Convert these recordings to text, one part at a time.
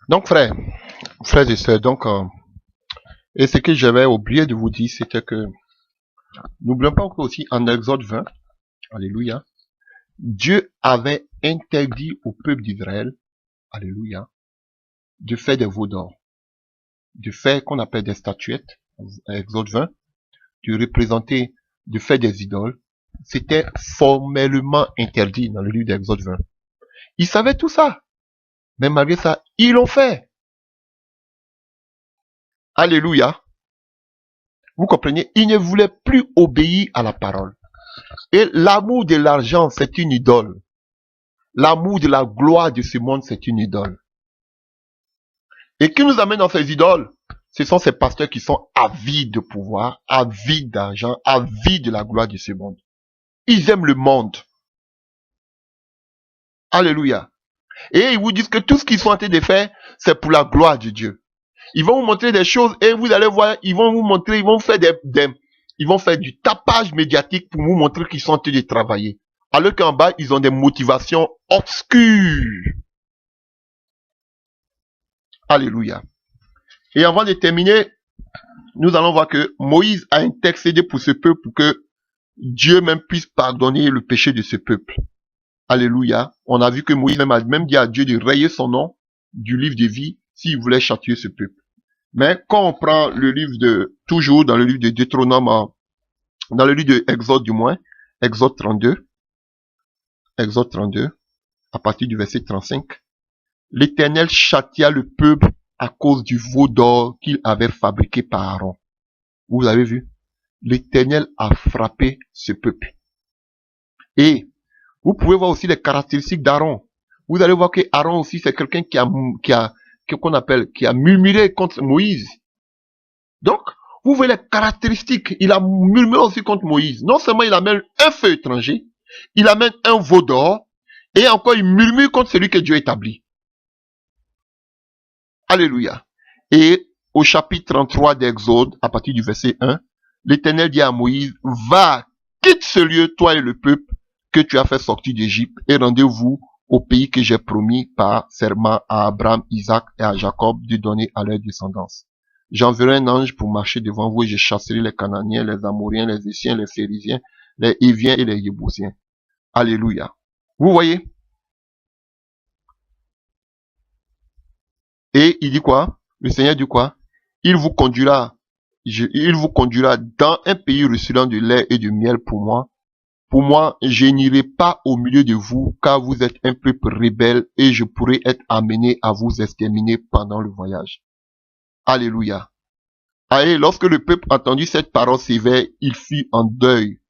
Donc, frères et sœurs, et ce que j'avais oublié de vous dire, c'était que, n'oublions pas que aussi en Exode 20, alléluia, Dieu avait interdit au peuple d'Israël, alléluia, de faire des veaux d'or, de faire qu'on appelle des statuettes, Exode 20, de représenter, de faire des idoles. C'était formellement interdit dans le livre d'Exode 20. Ils savaient tout ça, mais malgré ça, ils l'ont fait. Alléluia. Vous comprenez? Ils ne voulaient plus obéir à la parole. Et l'amour de l'argent, c'est une idole. L'amour de la gloire de ce monde, c'est une idole. Et qui nous amène dans ces idoles? Ce sont ces pasteurs qui sont avides de pouvoir, avides d'argent, avides de la gloire de ce monde. Ils aiment le monde. Alléluia. Et ils vous disent que tout ce qu'ils sont en train de faire, c'est pour la gloire de Dieu. Ils vont vous montrer des choses et vous allez voir, ils vont vous montrer, ils vont faire ils vont faire du tapage médiatique pour vous montrer qu'ils sont en train de travailler. Alors qu'en bas, ils ont des motivations obscures. Alléluia. Et avant de terminer, nous allons voir que Moïse a intercédé pour ce peuple pour que Dieu même puisse pardonner le péché de ce peuple. Alléluia. On a vu que Moïse même a même dit à Dieu de rayer son nom du livre de vie s'il voulait châtier ce peuple. Mais quand on prend le livre toujours dans le livre de Deutéronome, dans le livre de Exode du moins, Exode 32, à partir du verset 35, l'Éternel châtia le peuple à cause du veau d'or qu'il avait fabriqué par Aaron. Vous avez vu? L'Éternel a frappé ce peuple. Et vous pouvez voir aussi les caractéristiques d'Aaron. Vous allez voir que Aaron aussi, c'est quelqu'un qui a murmuré contre Moïse. Donc, vous voyez les caractéristiques. Il a murmuré aussi contre Moïse. Non seulement il amène un feu étranger, il amène un veau d'or, et encore il murmure contre celui que Dieu établit. Alléluia. Et au chapitre 33 d'Exode, à partir du verset 1, l'Éternel dit à Moïse, va, quitte ce lieu, toi et le peuple que tu as fait sortir d'Égypte, et rendez-vous au pays que j'ai promis par serment à Abraham, Isaac et à Jacob de donner à leur descendance. J'enverrai un ange pour marcher devant vous et je chasserai les Cananéens, les Amoriens, les Essiens, les Phérésiens, les Hiviens et les Yébousiens. Alléluia. Vous voyez? Et il dit quoi? Le Seigneur dit quoi? Il vous conduira dans un pays ruisselant de lait et de miel pour moi. Pour moi, je n'irai pas au milieu de vous, car vous êtes un peuple rebelle et je pourrais être amené à vous exterminer pendant le voyage. Alléluia. Allez, lorsque le peuple entendit cette parole sévère, il fut en deuil.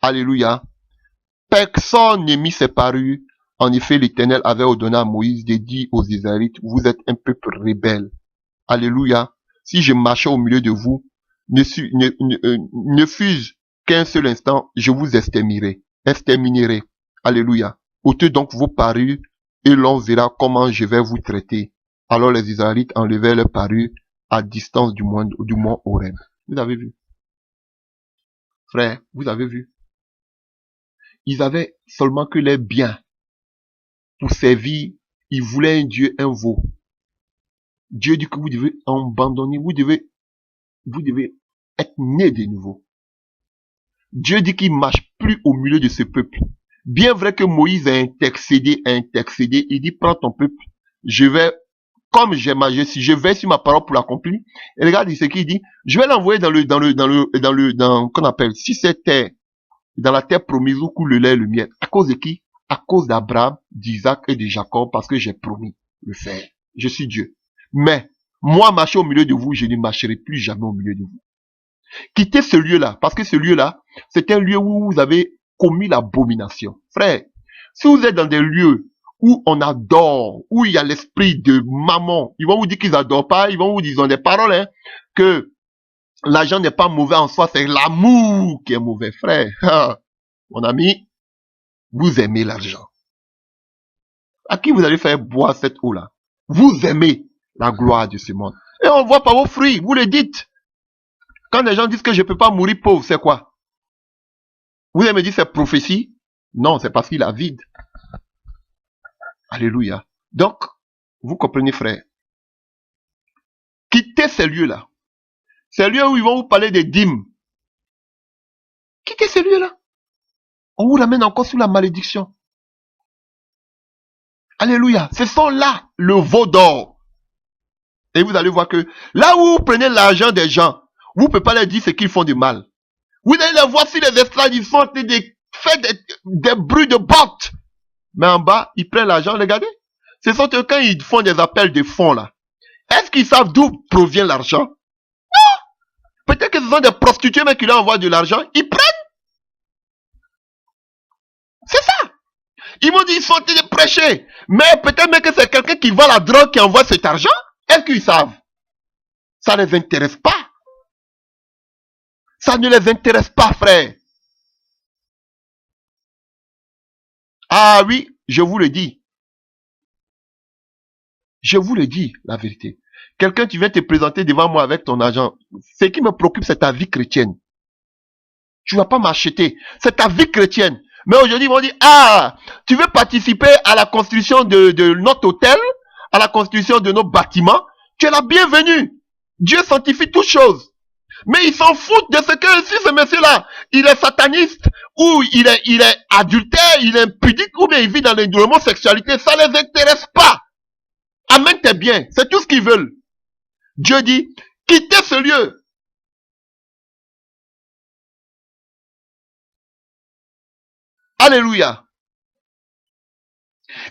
Alléluia. Personne ne mit ses parures. En effet, l'Éternel avait ordonné à Moïse de dire aux Israélites, vous êtes un peuple rebelle. Alléluia. Si je marchais au milieu de vous, ne fût-ce qu'un seul instant, je vous exterminerai. Alléluia. Ôtez donc vos parures et l'on verra comment je vais vous traiter. Alors les Israélites enlevèrent leurs parures à distance du mont Horeb. Vous avez vu? Frère, vous avez vu? Ils avaient seulement que les biens pour servir. Ils voulaient un Dieu, un veau. Dieu dit que vous devez abandonner, vous devez être né de nouveau. Dieu dit qu'il ne marche plus au milieu de ce peuple. Bien vrai que Moïse a intercédé, il dit, prends ton peuple, je vais, comme j'ai majesté, je vais sur ma parole pour l'accomplir. Et regarde ce qu'il dit, je vais l'envoyer qu'on appelle, si c'est terre, dans la terre promise où coule le lait et le miel. À cause de qui? À cause d'Abraham, d'Isaac et de Jacob, parce que j'ai promis le faire. Je suis Dieu. Mais, moi, marcher au milieu de vous, je ne marcherai plus jamais au milieu de vous. Quittez ce lieu-là, parce que ce lieu-là, c'est un lieu où vous avez commis l'abomination. Frère, si vous êtes dans des lieux où on adore, où il y a l'esprit de maman, ils vont vous dire qu'ils adorent pas, ils vont vous dire, ils ont des paroles, hein, que l'argent n'est pas mauvais en soi, c'est l'amour qui est mauvais, frère. Mon ami, vous aimez l'argent. À qui vous allez faire boire cette eau-là? Vous aimez la gloire de ce monde. Et on voit par vos fruits, vous le dites. Quand les gens disent que je ne peux pas mourir pauvre, c'est quoi? Vous allez me dire c'est prophétie? Non, c'est parce qu'il a vide. Alléluia. Donc, Vous comprenez, frère? Quittez ces lieux-là. Ces lieux où ils vont vous parler des dîmes. Quittez ces lieux-là. On vous ramène encore sous la malédiction. Alléluia. Ce sont là le veau d'or. Et vous allez voir que là où vous prenez l'argent des gens, vous ne pouvez pas leur dire ce qu'ils font de mal. Vous allez les voir si les estrades, ils font des bruits de bottes. Mais en bas, ils prennent l'argent, regardez. Ce sont eux quand ils font des appels de fonds là. Est-ce qu'ils savent d'où provient l'argent? Peut-être que ce sont des prostituées mais qui leur envoient de l'argent. Ils prennent. C'est ça. Ils m'ont dit ils sont en train de prêcher. Mais peut-être même que c'est quelqu'un qui vend la drogue qui envoie cet argent. Est-ce qu'ils savent? Ça ne les intéresse pas. Ça ne les intéresse pas, frère. Ah oui, je vous le dis. Je vous le dis, la vérité. Quelqu'un, tu viens te présenter devant moi avec ton argent. Ce qui me préoccupe, c'est ta vie chrétienne. Tu ne vas pas m'acheter. C'est ta vie chrétienne. Mais aujourd'hui, ils vont dire, ah, tu veux participer à la construction de notre hôtel, à la construction de nos bâtiments. Tu es la bienvenue. Dieu sanctifie toutes choses. Mais ils s'en foutent de ce que si ce monsieur-là, il est sataniste, ou il est adultère, il est impudique, ou bien il vit dans l'homosexualité, ça les intéresse pas. Amen, t'es bien. C'est tout ce qu'ils veulent. Dieu dit, quittez ce lieu. Alléluia.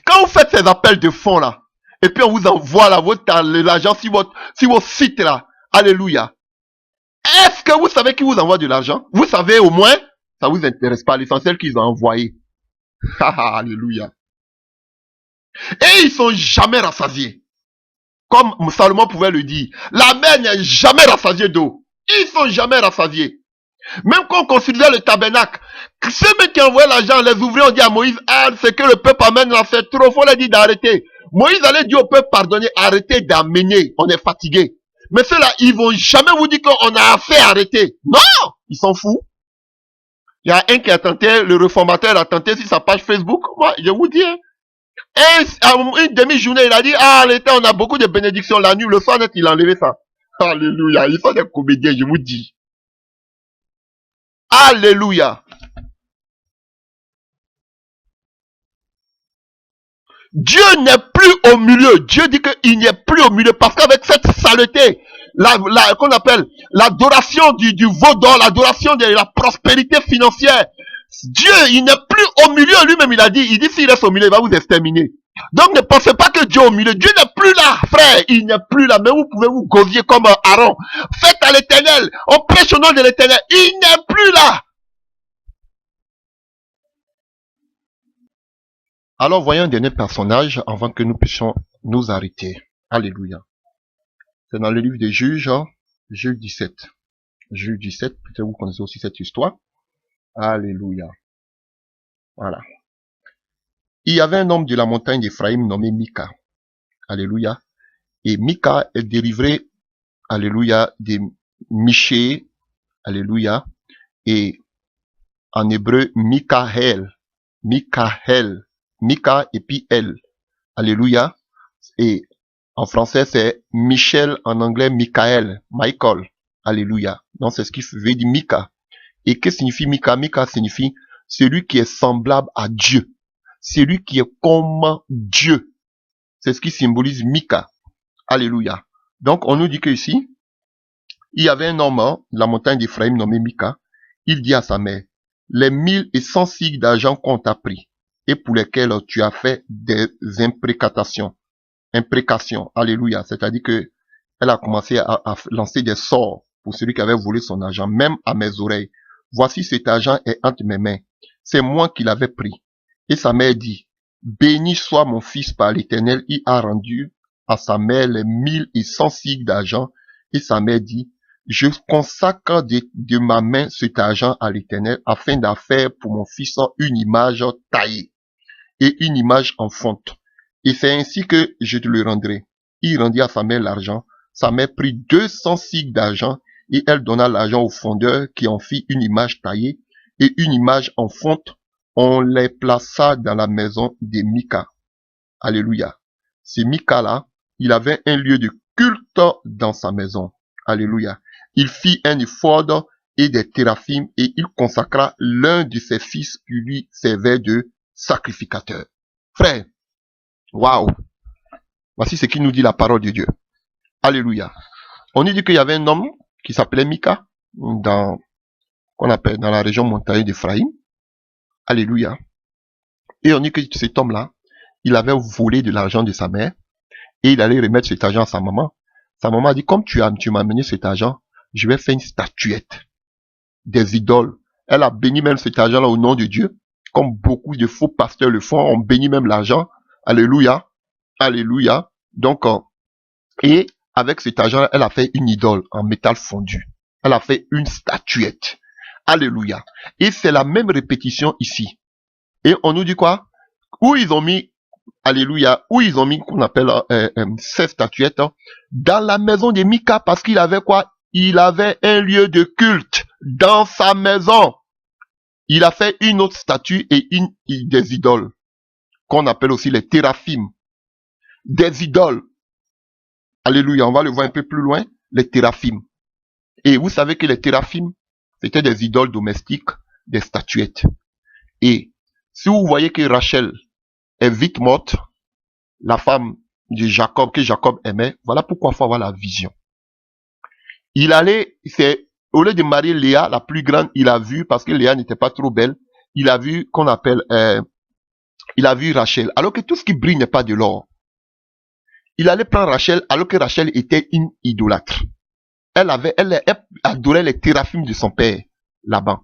Quand vous faites ces appels de fonds là, et puis on vous envoie là l'argent sur votre site là, alléluia. Est-ce que vous savez qui vous envoie de l'argent? Vous savez au moins, ça vous intéresse pas, l'essentiel qu'ils ont envoyé. Alléluia. Et ils sont jamais rassasiés. Comme Salomon pouvait le dire, la mer n'est jamais rassasiée d'eau. Ils sont jamais rassasiés. Même quand on considère le tabernacle, ceux qui envoient l'argent, les ouvriers ont dit à Moïse, ah, c'est que le peuple amène là, c'est trop, faut leur dire d'arrêter. Moïse allait dire au peuple, pardonnez, arrêtez d'amener, on est fatigué. Mais ceux-là, ils vont jamais vous dire qu'on a assez arrêté. Non, ils s'en foutent. Il y a un qui a tenté, le réformateur a tenté sur sa page Facebook, moi, je vous dis, hein, une demi-journée, il a dit, ah, l'été, on a beaucoup de bénédictions la nuit, le soir net, il a enlevé ça. Alléluia, ils sont des comédiens, je vous dis. Alléluia. Dieu n'est plus au milieu. Dieu dit qu'il n'est plus au milieu parce qu'avec cette saleté, qu'on appelle l'adoration du veau d'or, l'adoration de la prospérité financière, Dieu, il n'est plus au milieu lui-même. Il dit s'il reste au milieu, il va vous exterminer. Donc ne pensez pas que Dieu est au milieu. Dieu n'est plus là, frère. Il n'est plus là. Mais vous pouvez vous gosier comme Aaron. Faites à l'Éternel. On prêche au nom de l'Éternel. Il n'est plus là. Alors voyons un dernier personnage avant que nous puissions nous arrêter. Alléluia. C'est dans le livre des Juges, Juge 17. Juge 17, peut-être vous connaissez aussi cette histoire. Alléluia. Voilà. Il y avait un homme de la montagne d'Éphraïm nommé Mika. Alléluia. Et Mika est dérivé, alléluia, de Miché, alléluia, et en hébreu, Mikaël. Mikaël. Mika et puis El. Alléluia. Et en français, c'est Michel, en anglais, Michael. Michael. Alléluia. Donc, c'est ce qui veut dire Mika. Et que signifie Mika? Mika signifie celui qui est semblable à Dieu. Celui qui est comme Dieu. C'est ce qui symbolise Mika. Alléluia. Donc, on nous dit que ici, il y avait un homme, de la montagne d'Éphraïm nommé Mika. Il dit à sa mère, les 1100 cycles d'argent qu'on t'a pris et pour lesquels tu as fait des imprécations. Alléluia. C'est-à-dire que elle a commencé à lancer des sorts pour celui qui avait volé son argent, même à mes oreilles. Voici cet argent est entre mes mains. C'est moi qui l'avais pris. Et sa mère dit, béni soit mon fils par l'Éternel. Il a rendu à sa mère les 1100 cycles d'argent. Et sa mère dit, je consacre de ma main cet argent à l'Éternel afin d'en faire pour mon fils une image taillée et une image en fonte. Et c'est ainsi que je te le rendrai. Il rendit à sa mère l'argent. Sa mère prit 200 cycles d'argent et elle donna l'argent au fondeur qui en fit une image taillée et une image en fonte. On les plaça dans la maison de Mika. Alléluia. c'est Mika-là, il avait un lieu de culte dans sa maison. Alléluia. Il fit un éphod et des théraphim et il consacra l'un de ses fils qui lui servait de sacrificateur. Frère, waouh! Voici ce qu'il nous dit la parole de Dieu. Alléluia. On nous dit qu'il y avait un homme qui s'appelait Mika qu'on appelle dans la région montagnée d'Éphraïm. Alléluia. Et on dit que cet homme-là, il avait volé de l'argent de sa mère et il allait remettre cet argent à sa maman. Sa maman a dit, comme tu m'as amené cet argent, je vais faire une statuette des idoles. Elle a béni même cet argent-là au nom de Dieu, comme beaucoup de faux pasteurs le font. On bénit même l'argent. Alléluia. Alléluia. Donc, et avec cet argent-là, elle a fait une idole en métal fondu. Elle a fait une statuette. Alléluia. Et c'est la même répétition ici. Et on nous dit quoi? Où ils ont mis, alléluia, où ils ont mis qu'on appelle ces statuettes dans la maison de Mika, parce qu'il avait quoi? Il avait un lieu de culte dans sa maison. Il a fait une autre statue et des idoles, qu'on appelle aussi les téraphim. Des idoles. Alléluia, on va le voir un peu plus loin, les téraphim. Et vous savez que les téraphim, c'était des idoles domestiques, des statuettes. Et si vous voyez que Rachel est vite morte, la femme de Jacob, que Jacob aimait, voilà pourquoi il faut avoir la vision. Il allait, au lieu de marier Léa, la plus grande, il a vu, parce que Léa n'était pas trop belle, il a vu qu'on appelle, il a vu Rachel, alors que tout ce qui brille n'est pas de l'or. Il allait prendre Rachel, alors que Rachel était une idolâtre. Elle adorait les téraphim de son père, Laban.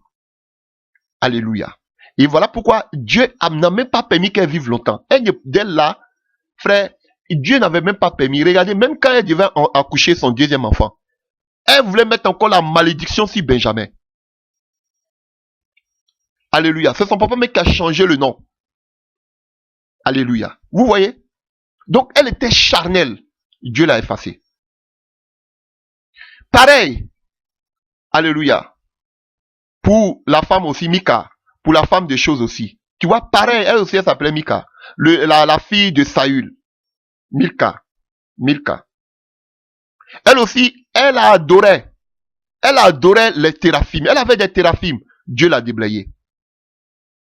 Alléluia. Et voilà pourquoi Dieu n'a même pas permis qu'elle vive longtemps. Dès là, frère, Dieu n'avait même pas permis. Regardez, même quand elle devait accoucher son deuxième enfant, elle voulait mettre encore la malédiction sur Benjamin. Alléluia. C'est son papa même qui a changé le nom. Alléluia. Vous voyez? Donc, elle était charnelle. Dieu l'a effacée. Pareil. Alléluia. Pour la femme aussi, Mika. Pour la femme des choses aussi. Tu vois, pareil, elle aussi, elle s'appelait Mika. La fille de Saül. Milka. Elle aussi, elle adorait les téraphim. Elle avait des téraphim. Dieu l'a déblayée.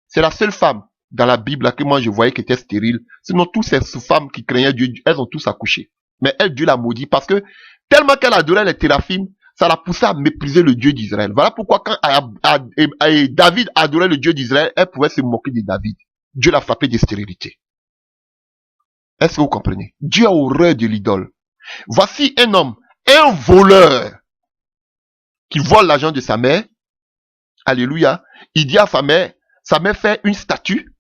C'est la seule femme dans la Bible là, que moi je voyais qui était stérile. Sinon, toutes ces femmes qui craignaient Dieu, elles ont tous accouché. Mais elle, Dieu l'a maudit parce que tellement qu'elle adorait les téraphim, ça l'a poussé à mépriser le Dieu d'Israël. Voilà pourquoi quand David adorait le Dieu d'Israël, elle pouvait se moquer de David. Dieu l'a frappé de stérilité. Est-ce que vous comprenez? Dieu a horreur de l'idole. Voici un homme, un voleur, qui vole l'argent de sa mère. Alléluia. Il dit à sa mère fait une statue.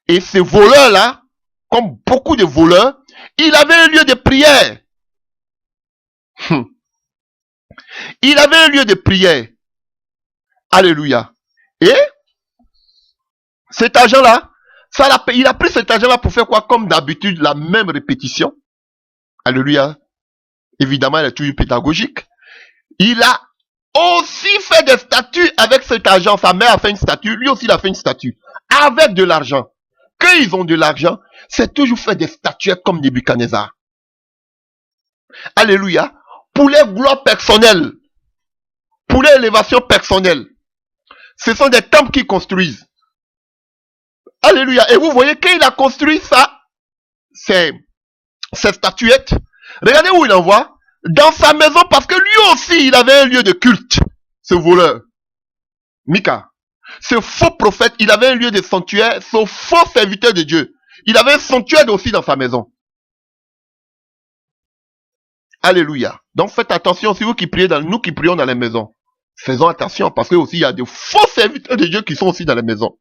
Et ce voleur-là, comme beaucoup de voleurs, il avait un lieu de prière. Il avait un lieu de prière. Alléluia. Et cet argent-là, il a pris cet argent-là pour faire quoi? Comme d'habitude, la même répétition. Alléluia. Évidemment, elle est toujours pédagogique. Il a aussi fait des statues avec cet argent. Sa mère a fait une statue. Lui aussi, il a fait une statue. Avec de l'argent. Quand ils ont de l'argent, c'est toujours fait des statuettes comme Nebuchadnezzar. Alléluia. Pour les gloires personnelles. Pour les élévations personnelles. Ce sont des temples qu'ils construisent. Alléluia. Et vous voyez, quand il a construit ça, ces statuettes, regardez où il envoie. Dans sa maison, parce que lui aussi, il avait un lieu de culte. Ce voleur. Mika. Ce faux prophète, il avait un lieu de sanctuaire. Ce faux serviteur de Dieu. Il avait un sanctuaire aussi dans sa maison. Alléluia. Donc faites attention, si vous qui priez nous qui prions dans les maisons. Faisons attention, parce que aussi il y a de faux serviteurs de Dieu qui sont aussi dans les maisons.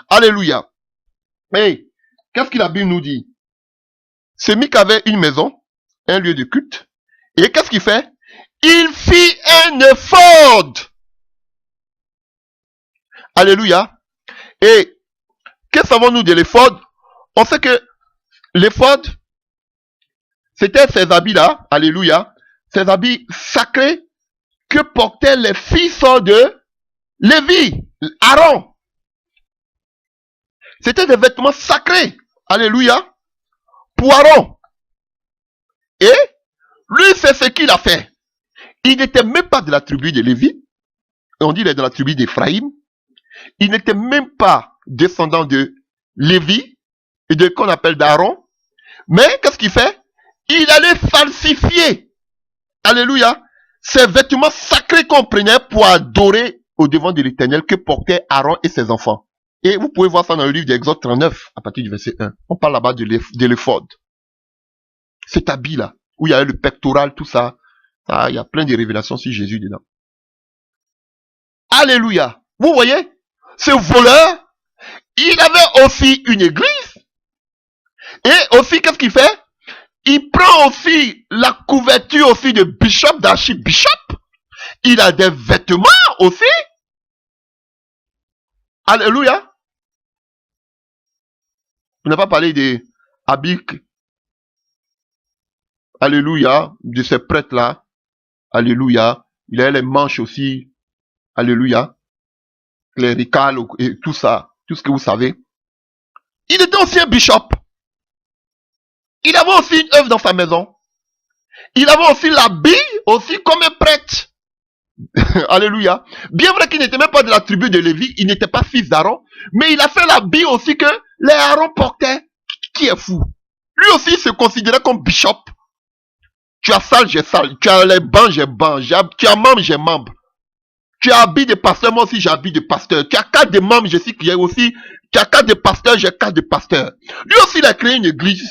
Alléluia. Mais, qu'est-ce que la Bible nous dit? Ce Mika avait une maison, un lieu de culte. Et qu'est-ce qu'il fait? Il fit un éphod. Alléluia. Et, que savons-nous de l'éphod? On sait que l'éphod, c'était ces habits-là, alléluia, ces habits sacrés que portaient les fils de Lévi, Aaron. C'était des vêtements sacrés, alléluia, pour Aaron. c'est ce qu'il a fait. Il n'était même pas de la tribu de Lévi. On dit qu'il est de la tribu d'Éphraïm. Il n'était même pas descendant de Lévi et de qu'on appelle d'Aaron. Mais qu'est-ce qu'il fait? Il allait falsifier, alléluia, ces vêtements sacrés qu'on prenait pour adorer au devant de l'Éternel que portaient Aaron et ses enfants. Et vous pouvez voir ça dans le livre d'Exode 39, à partir du verset 1. On parle là-bas de l'éphod. Cet habit-là, où il y a le pectoral, tout ça. Ah, il y a plein de révélations sur Jésus dedans. Alléluia. Vous voyez, ce voleur, il avait aussi une église. Et aussi, qu'est-ce qu'il fait? Il prend aussi la couverture aussi de bishop, d'archibishop. Il a des vêtements aussi. Alléluia. On n'a pas parlé des habits. Alléluia. De ces prêtres-là. Alléluia. Il a les manches aussi. Alléluia. Les ricales et tout ça. Tout ce que vous savez. Il était aussi un bishop. Il avait aussi une œuvre dans sa maison. Il avait aussi l'habit aussi comme un prêtre. Alléluia. Bien vrai qu'il n'était même pas de la tribu de Lévi, il n'était pas fils d'Aaron, mais il a fait l'habit aussi que les Aaron portaient. Qui est fou? Lui aussi il se considérait comme bishop. Tu as sale, j'ai sale. Tu as les bancs, j'ai bancs. Tu as membre, j'ai membre. Tu as habit de pasteur, moi aussi j'ai habit de pasteur. Tu as carte de membre, je sais qu'il y a aussi. Tu as carte de pasteur, j'ai carte de pasteur. Lui aussi il a créé une église.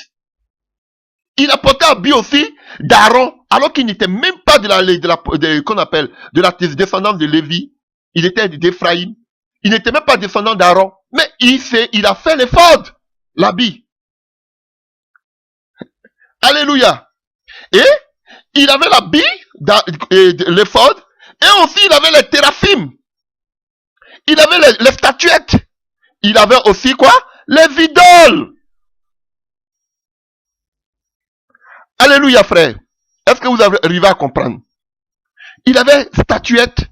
Il a porté habit aussi d'Aaron, alors qu'il n'était même pas qu'on appelle, de la descendance de Lévi. Il était d'Éphraïm. Il n'était même pas descendant d'Aaron. Mais il a fait l'éphod, l'habit. Alléluia. Et il avait l'habit, l'éphod, et aussi il avait les téraphim. Il avait les statuettes. Il avait aussi quoi? Les idoles. Alléluia, frère. Est-ce que vous arrivez à comprendre? Il avait statuettes,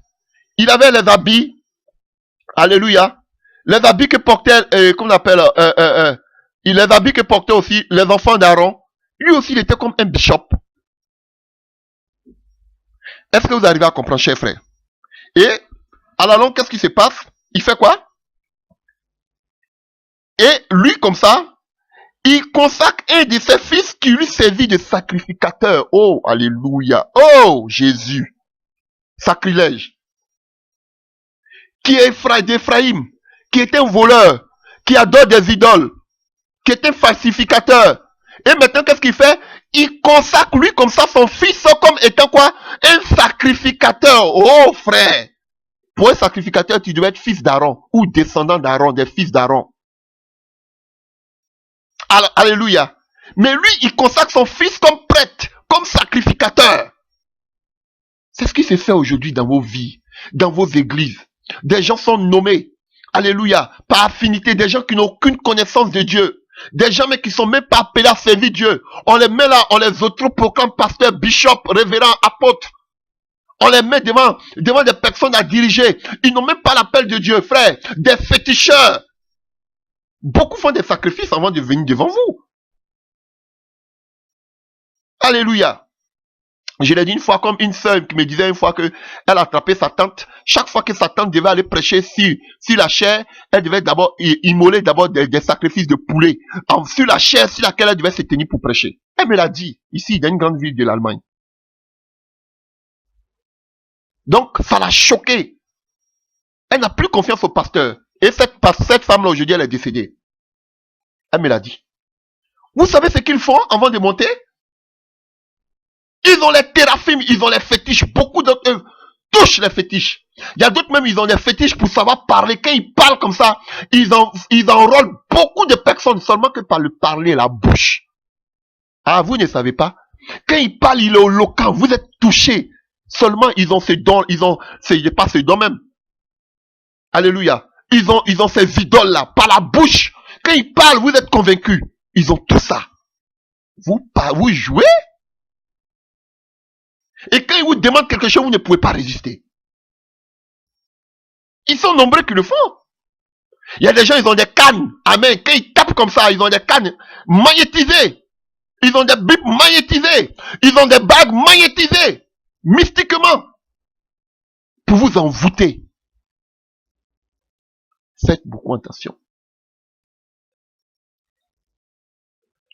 il avait les habits, alléluia, les habits que portaient, qu'on appelle, les habits que portaient aussi les enfants d'Aaron. Lui aussi, il était comme un bishop. Est-ce que vous arrivez à comprendre, chers frères? Et, à la longue, qu'est-ce qui se passe? Il fait quoi? Et lui, comme ça, il consacre un de ses fils qui lui servit de sacrificateur. Oh, alléluia. Oh, Jésus. Sacrilège. Qui est d'Éphraïm, qui est un voleur, qui adore des idoles, qui est un falsificateur. Et maintenant, qu'est-ce qu'il fait? Il consacre lui comme ça son fils comme étant quoi? Un sacrificateur. Oh, frère. Pour un sacrificateur, tu dois être fils d'Aaron ou descendant d'Aaron, des fils d'Aaron. Alléluia. Mais lui, il consacre son fils comme prêtre, comme sacrificateur. C'est ce qui se fait aujourd'hui dans vos vies, dans vos églises. Des gens sont nommés, alléluia, par affinité, des gens qui n'ont aucune connaissance de Dieu. Des gens mais qui sont même pas appelés à servir Dieu. On les met là, on les autoproclame pasteur, bishop, révérend, apôtre. On les met devant des personnes à diriger. Ils n'ont même pas l'appel de Dieu, frère. Des féticheurs. Beaucoup font des sacrifices avant de venir devant vous. Alléluia. Je l'ai dit une fois comme une sœur qui me disait une fois que elle attrapait sa tante. Chaque fois que sa tante devait aller prêcher sur la chair, elle devait d'abord immoler d'abord des sacrifices de poulet. Sur la chair sur laquelle elle devait se tenir pour prêcher. Elle me l'a dit, ici, dans une grande ville de l'Allemagne. Donc, ça l'a choquée. Elle n'a plus confiance au pasteur. Et cette femme-là, aujourd'hui, elle est décédée. Elle me l'a dit. Vous savez ce qu'ils font avant de monter? Ils ont les théraphim, ils ont les fétiches. Beaucoup d'entre eux touchent les fétiches. Il y a d'autres même, ils ont des fétiches pour savoir parler. Quand ils parlent comme ça, ils enrôlent beaucoup de personnes seulement que par le parler, la bouche. Ah, vous ne savez pas? Quand ils parlent, il est éloquent. Vous êtes touchés. Seulement, ils ont ces dons, pas ces dons même. Alléluia. Ils ont ces idoles-là, par la bouche. Quand ils parlent, vous êtes convaincus. Ils ont tout ça. Vous jouez? Et quand ils vous demandent quelque chose, vous ne pouvez pas résister. Ils sont nombreux qui le font. Il y a des gens, ils ont des cannes. Amen. Quand ils tapent comme ça, ils ont des cannes magnétisées. Ils ont des bibles magnétisées. Ils ont des bagues magnétisées. Mystiquement. Pour vous envoûter. Faites beaucoup attention.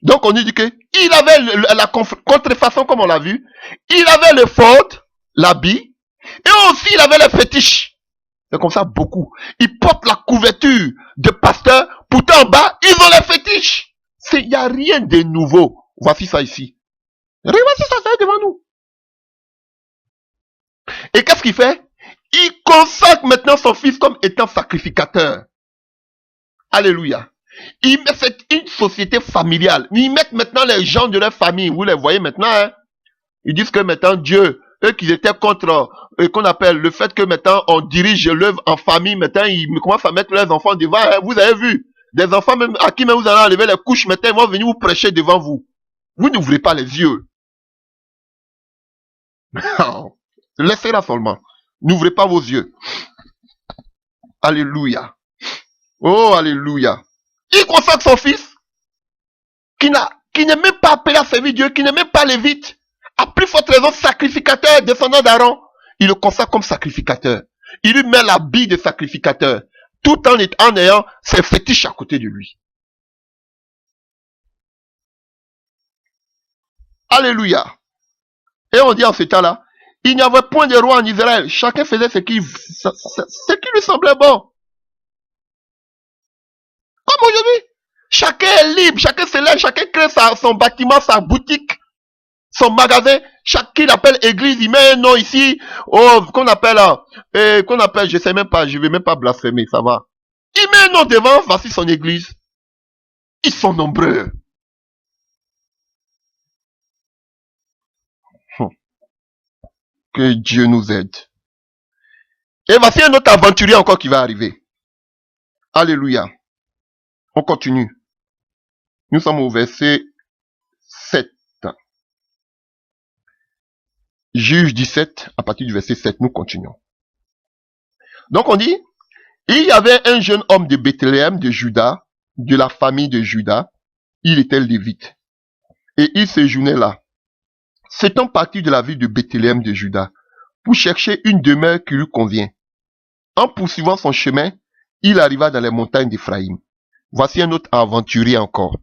Donc on dit que il avait la contrefaçon comme on l'a vu. Il avait le faute, l'habit. Et aussi il avait le fétiche. C'est comme ça beaucoup. Ils portent la couverture de pasteur. Pourtant en bas, ils ont les fétiches. Il n'y a rien de nouveau. Voici ça ici. Voici ça, c'est devant nous. Et qu'est-ce qu'il fait? Il consacre maintenant son fils comme étant sacrificateur. Alléluia. C'est une société familiale. Ils mettent maintenant les gens de leur famille. Vous les voyez maintenant. Hein? Ils disent que maintenant Dieu, eux qui étaient contre, qu'on appelle le fait que maintenant on dirige l'œuvre en famille. Maintenant ils commencent à mettre leurs enfants devant. Hein? Vous avez vu des enfants même à qui même vous allez enlever les couches. Maintenant ils vont venir vous prêcher devant vous. Vous n'ouvrez pas les yeux. Laissez-la seulement. N'ouvrez pas vos yeux. Alléluia. Oh, alléluia. Il consacre son fils, qui n'est même pas appelé à servir Dieu, qui n'est même pas lévite, à plus forte raison sacrificateur, descendant d'Aaron. Il le consacre comme sacrificateur. Il lui met l'habit de sacrificateur, tout en ayant ses fétiches à côté de lui. Alléluia. Et on dit en ce temps-là, il n'y avait point de roi en Israël. Chacun faisait ce qui lui semblait bon. Comme aujourd'hui. Chacun est libre, chacun se lève, chacun crée son bâtiment, sa boutique, son magasin. Chacun appelle église, il met un nom ici, qu'on appelle, je sais même pas, je vais même pas blasphémer, ça va. Il met un nom devant, voici son église. Ils sont nombreux. Que Dieu nous aide. Et voici un autre aventurier encore qui va arriver. Alléluia. On continue. Nous sommes au verset 7. Juge 17, à partir du verset 7, nous continuons. Donc on dit, il y avait un jeune homme de Bethléem, de Juda, de la famille de Juda. Il était lévite. Et il séjournait là. S'étant parti de la ville de Bethléem de Juda, pour chercher une demeure qui lui convient. En poursuivant son chemin, il arriva dans les montagnes d'Éphraïm. Voici un autre aventurier encore.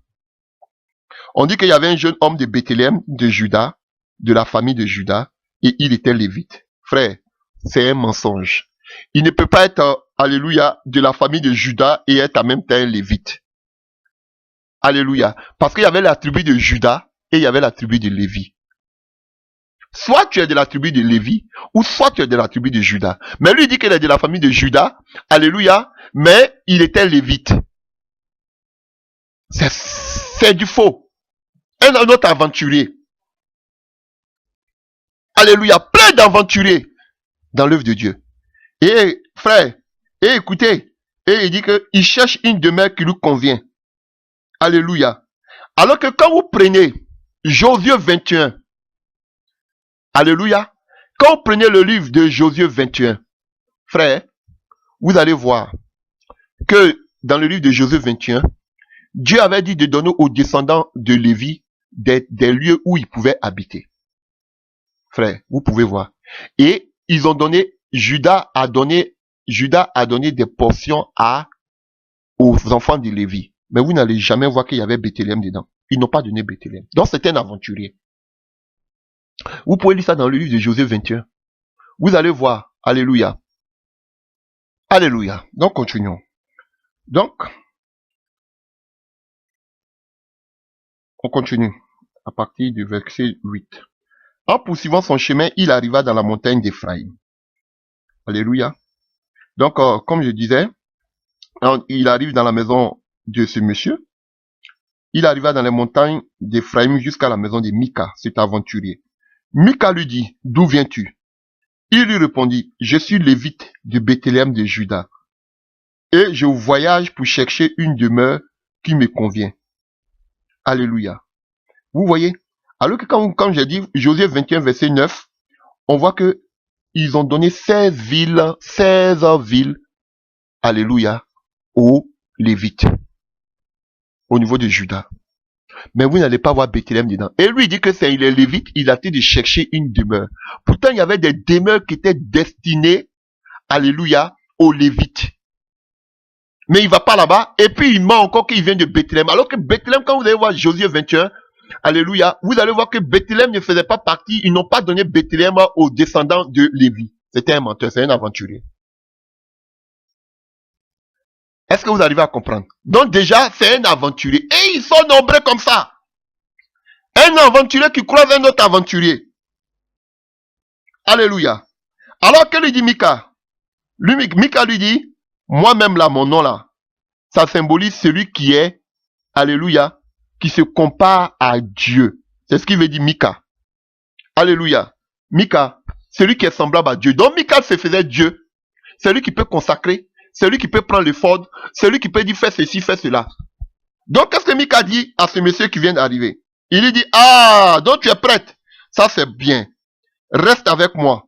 On dit qu'il y avait un jeune homme de Bethléem, de Juda, de la famille de Juda, et il était lévite. Frère, c'est un mensonge. Il ne peut pas être, alléluia, de la famille de Juda et être en même temps un lévite. Alléluia. Parce qu'il y avait la tribu de Juda et il y avait la tribu de Lévi. Soit tu es de la tribu de Lévi, ou soit tu es de la tribu de Juda. Mais lui dit qu'il est de la famille de Juda, alléluia, mais il était lévite. C'est du faux. Un autre aventurier. Alléluia, plein d'aventuriers dans l'œuvre de Dieu. Et frère, et écoutez, et il dit qu'il cherche une demeure qui lui convient. Alléluia. Alors que quand vous prenez Josué 21, alléluia, quand vous prenez le livre de Josué 21, frère, vous allez voir que dans le livre de Josué 21, Dieu avait dit de donner aux descendants de Lévi des lieux où ils pouvaient habiter. Frère, vous pouvez voir. Et ils ont donné, Judas a donné des portions aux enfants de Lévi. Mais vous n'allez jamais voir qu'il y avait Bethléem dedans. Ils n'ont pas donné Bethléem. Donc c'est un aventurier. Vous pouvez lire ça dans le livre de Josué 21. Vous allez voir. Alléluia. Alléluia. Donc continuons. Donc, on continue à partir du verset 8. En poursuivant son chemin, il arriva dans la montagne d'Éphraïm. Alléluia. Donc, comme je disais, il arrive dans la maison de ce monsieur. Il arriva dans les montagnes d'Éphraïm jusqu'à la maison de Mika, cet aventurier. Mika lui dit, d'où viens-tu? Il lui répondit, je suis lévite de Bethléem de Juda. Et je voyage pour chercher une demeure qui me convient. Alléluia. Vous voyez? Alors que quand j'ai dit Josué 21 verset 9, on voit que ils ont donné 16 villes, alléluia, aux Lévites, au niveau de Juda. Mais vous n'allez pas voir Bethléem dedans. Et lui, il dit que c'est les Lévites, il a été de chercher une demeure. Pourtant, il y avait des demeures qui étaient destinées, alléluia, aux Lévites. Mais il va pas là-bas, et puis il ment encore qu'il vient de Bethléem. Alors que Bethléem, quand vous allez voir Josué 21, alléluia, vous allez voir que Bethléem ne faisait pas partie, ils n'ont pas donné Bethléem aux descendants de Lévi. C'était un menteur, c'est un aventurier. Est-ce que vous arrivez à comprendre? Donc déjà, c'est un aventurier. Et ils sont nombreux comme ça. Un aventurier qui croise un autre aventurier. Alléluia. Alors que lui dit Mika? Mika lui dit, moi-même là, mon nom là, ça symbolise celui qui est, alléluia, qui se compare à Dieu. C'est ce qu'il veut dire Mika. Alléluia. Mika, celui qui est semblable à Dieu. Donc Mika se faisait Dieu. C'est lui qui peut consacrer. C'est lui qui peut prendre l'effort. C'est lui qui peut dire fais ceci, fais cela. Donc qu'est-ce que Mika dit à ce monsieur qui vient d'arriver? Il lui dit, ah, donc tu es prête. Ça c'est bien. Reste avec moi.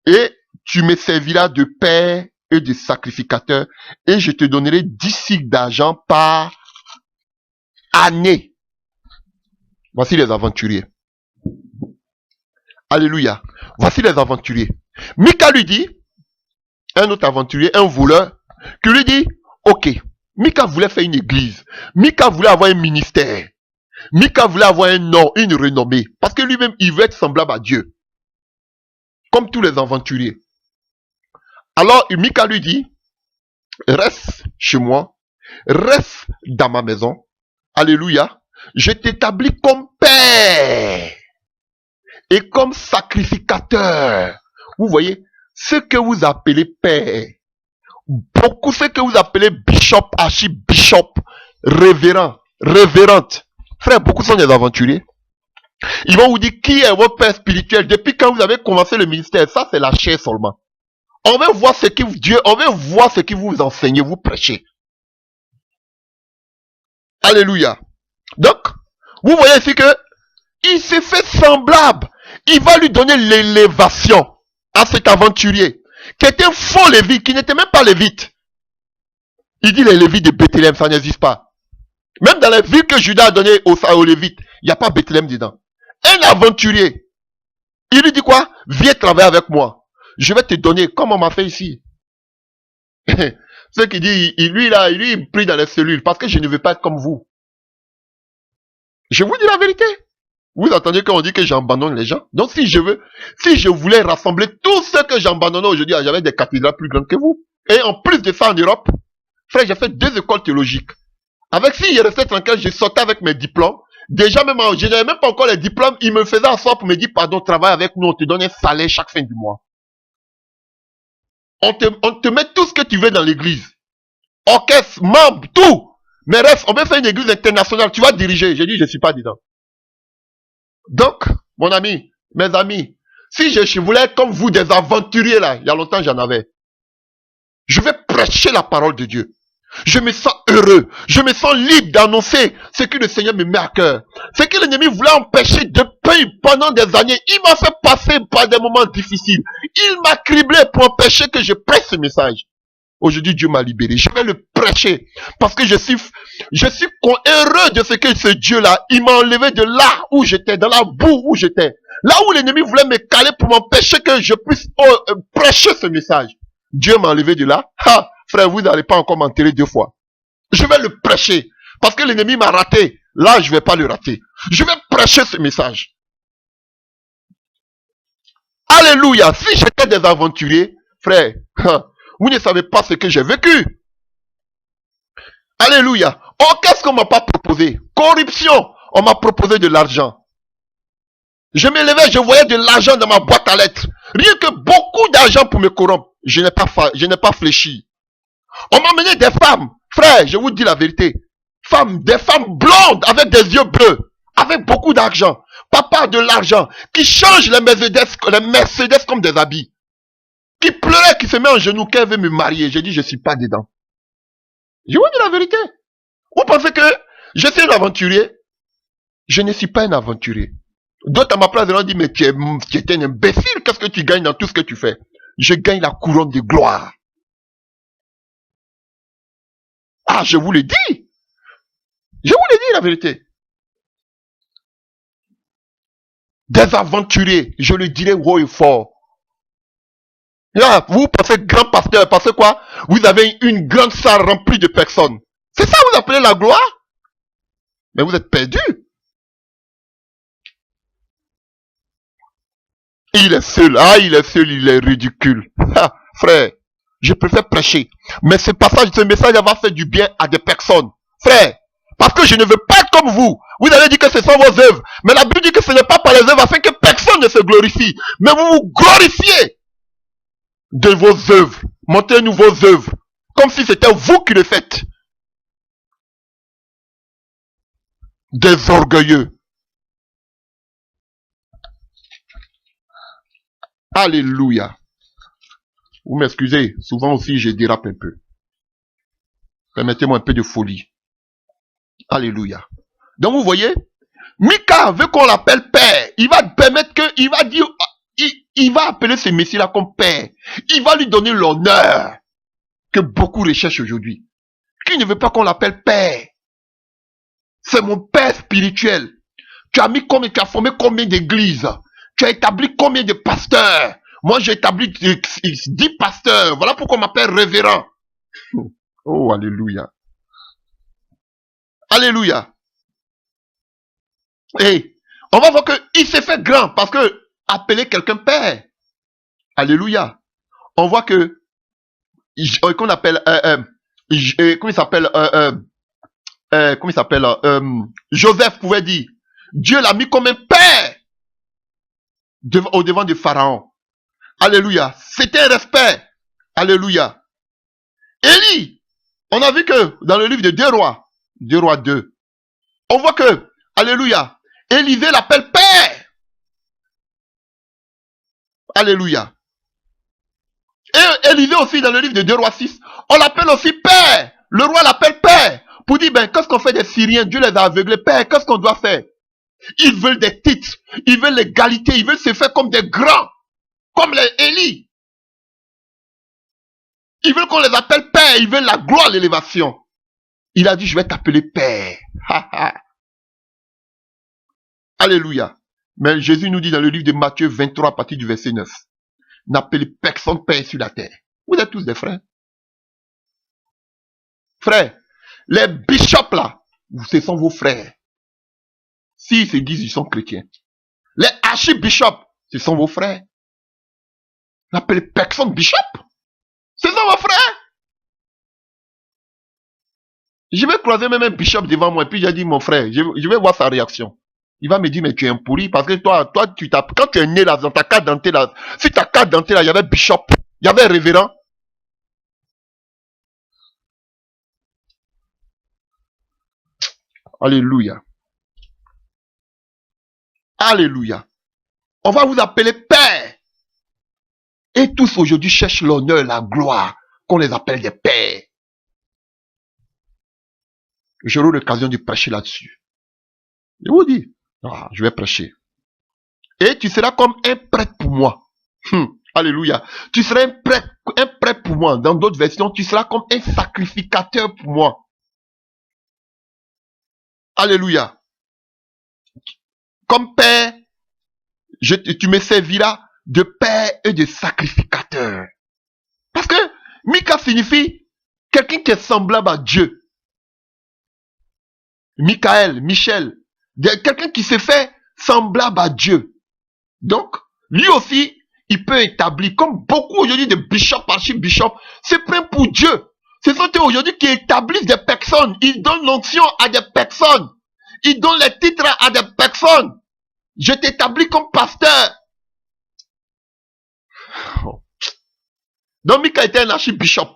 Et tu me serviras de père et de sacrificateur. Et je te donnerai 10 cycles d'argent par année. Voici les aventuriers. Alléluia. Voici les aventuriers. Mika lui dit, un autre aventurier, un voleur, qui lui dit, ok, Mika voulait faire une église. Mika voulait avoir un ministère. Mika voulait avoir un nom, une renommée. Parce que lui-même, il veut être semblable à Dieu. Comme tous les aventuriers. Alors, Mika lui dit, reste chez moi. Reste dans ma maison. Alléluia. Je t'établis comme père. Et comme sacrificateur. Vous voyez, ce que vous appelez père, beaucoup ce que vous appelez bishop, archibishop, révérend, révérente. Frère, beaucoup sont des aventuriers. Ils vont vous dire qui est votre père spirituel depuis quand vous avez commencé le ministère. Ça, c'est la chair seulement. On veut voir ce que Dieu, on veut voir ce que vous enseignez, vous prêchez. Alléluia. Donc, vous voyez ici que il s'est fait semblable. Il va lui donner l'élévation à cet aventurier, qui était un faux lévite, qui n'était même pas lévite. Il dit les lévites de Bethléem, ça n'existe pas. Même dans les villes que Judas a données aux lévites, il n'y a pas Bethléem dedans. Un aventurier, il lui dit quoi? Viens travailler avec moi. Je vais te donner, comme on m'a fait ici. Ce qui dit, lui là, lui il prie dans les cellules, parce que je ne veux pas être comme vous. Je vous dis la vérité. Vous entendez qu'on dit que j'abandonne les gens? Donc si je voulais rassembler tous ceux que j'abandonnais aujourd'hui, j'avais des cathédrales plus grandes que vous. Et en plus de ça en Europe, frère, j'ai fait 2 écoles théologiques. Avec si je restais tranquille, je sortais avec mes diplômes. Déjà même, je n'avais même pas encore les diplômes, ils me faisaient asseoir pour me dire, pardon, travaille avec nous, on te donne un salaire chaque fin du mois. On te met tout ce que tu veux dans l'église. Orchestre, membre, tout. Mais reste, on peut faire une église internationale, tu vas diriger. J'ai dit, je ne suis pas dedans. Donc, mon ami, mes amis, si je voulais être comme vous, des aventuriers là, il y a longtemps j'en avais. Je vais prêcher la parole de Dieu. Je me sens heureux. Je me sens libre d'annoncer ce que le Seigneur me met à cœur. Ce que l'ennemi voulait empêcher depuis pendant des années. Il m'a fait passer par des moments difficiles. Il m'a criblé pour empêcher que je prêche ce message. Aujourd'hui, Dieu m'a libéré. Je vais le prêcher. Parce que je suis heureux de ce que ce Dieu-là, il m'a enlevé de là où j'étais, dans la boue où j'étais. Là où l'ennemi voulait me caler pour m'empêcher que je puisse prêcher ce message. Dieu m'a enlevé de là. Ha! Frère, vous n'allez pas encore m'enterrer 2 fois. Je vais le prêcher. Parce que l'ennemi m'a raté. Là, je ne vais pas le rater. Je vais prêcher ce message. Alléluia. Si j'étais des aventuriers, frère, vous ne savez pas ce que j'ai vécu. Alléluia. Oh, qu'est-ce qu'on m'a pas proposé? Corruption. On m'a proposé de l'argent. Je me levais, je voyais de l'argent dans ma boîte à lettres. Rien que beaucoup d'argent pour me corrompre. Je n'ai pas fléchi. On m'a amené des femmes. Frère, je vous dis la vérité. Des femmes blondes avec des yeux bleus. Avec beaucoup d'argent. Papa de l'argent. Qui change les Mercedes comme des habits. Qui pleurait, qui se met en genoux, qu'elle veut me marier. J'ai dit, je suis pas dedans. Je vous dis la vérité. Vous pensez que je suis un aventurier? Je ne suis pas un aventurier. D'autres à ma place ont dit, mais tu es un imbécile. Qu'est-ce que tu gagnes dans tout ce que tu fais? Je gagne la couronne de gloire. Ah, je vous le dis. Je vous le dis la vérité. des aventuriers, je le dirai haut et fort. Là, vous pensez grand pasteur, parce que quoi? Vous avez une grande salle remplie de personnes. C'est ça que vous appelez la gloire? Mais vous êtes perdu. Il est seul. Ah, il est seul, il est ridicule. Ah, frère, je préfère prêcher. Mais ce passage, ce message va faire du bien à des personnes. Frère, parce que je ne veux pas être comme vous. Vous allez dire que ce sont vos œuvres. Mais la Bible dit que ce n'est pas par les œuvres afin que personne ne se glorifie. Mais vous vous glorifiez de vos œuvres. Montrez-nous vos œuvres. Comme si c'était vous qui le faites. Des orgueilleux. Alléluia. Vous m'excusez, souvent aussi je dérape un peu. Permettez-moi un peu de folie. Alléluia. Donc vous voyez, Mika veut qu'on l'appelle père. Il va permettre que, il va dire, il va appeler ce messie-là comme père. Il va lui donner l'honneur que beaucoup recherchent aujourd'hui. Qui ne veut pas qu'on l'appelle père? C'est mon père spirituel. Tu as formé combien d'églises? Tu as établi combien de pasteurs? Moi, j'ai établi 10 pasteurs. Voilà pourquoi on m'appelle révérend. Oh, alléluia. Alléluia. Et on va voir qu'il s'est fait grand parce que appeler quelqu'un père. Alléluia. On voit que qu'on appelle comment il s'appelle comment il s'appelle Joseph pouvait dire Dieu l'a mis comme un père au devant de Pharaon. Alléluia. C'était un respect. Alléluia. Élie, on a vu que dans le livre de 2 Rois 2, on voit que, alléluia, Élisée l'appelle père. Alléluia. Et Élisée aussi dans le livre de 2 Rois 6, on l'appelle aussi père. Le roi l'appelle père. Pour dire, ben, qu'est-ce qu'on fait des Syriens? Dieu les a aveuglés. Père, qu'est-ce qu'on doit faire? Ils veulent des titres. Ils veulent l'égalité. Ils veulent se faire comme des grands. Comme les Élie. Ils veulent qu'on les appelle père. Ils veulent la gloire, l'élévation. Il a dit, je vais t'appeler père. Alléluia. Mais Jésus nous dit dans le livre de Matthieu 23 à partir du verset 9. N'appelez personne père sur la terre. Vous êtes tous des frères. Frères, les bishops là, ce sont vos frères. S'ils se disent ils sont chrétiens. Les archibishops, ce sont vos frères. N'appelez personne bishop. Ce sont vos frères. Je vais croiser même un bishop devant moi et puis j'ai dit mon frère, je vais voir sa réaction. Il va me dire mais tu es un pourri parce que toi tu tapes, quand tu es né là dans ta carte d'identité là, si ta carte d'identité là, il y avait bishop, il y avait révérend. Alléluia. Alléluia. On va vous appeler père. Et tous aujourd'hui cherchent l'honneur, la gloire, qu'on les appelle des pères. J'aurai l'occasion de prêcher là-dessus. Je vous dis, je vais prêcher. Et tu seras comme un prêtre pour moi. Alléluia. Tu seras un prêtre pour moi. Dans d'autres versions, tu seras comme un sacrificateur pour moi. Alléluia. Comme père, tu me serviras de père et de sacrificateur. Parce que Mika signifie quelqu'un qui est semblable à Dieu. Michael, Michel, quelqu'un qui se fait semblable à Dieu. Donc, lui aussi, il peut établir, comme beaucoup aujourd'hui de bishops, archibishops, se prennent pour Dieu. Ce sont eux aujourd'hui qui établissent des personnes. Ils donnent l'onction à des personnes. Ils donnent les titres à des personnes. Je t'établis comme pasteur. Donc, Mika était un archibishop.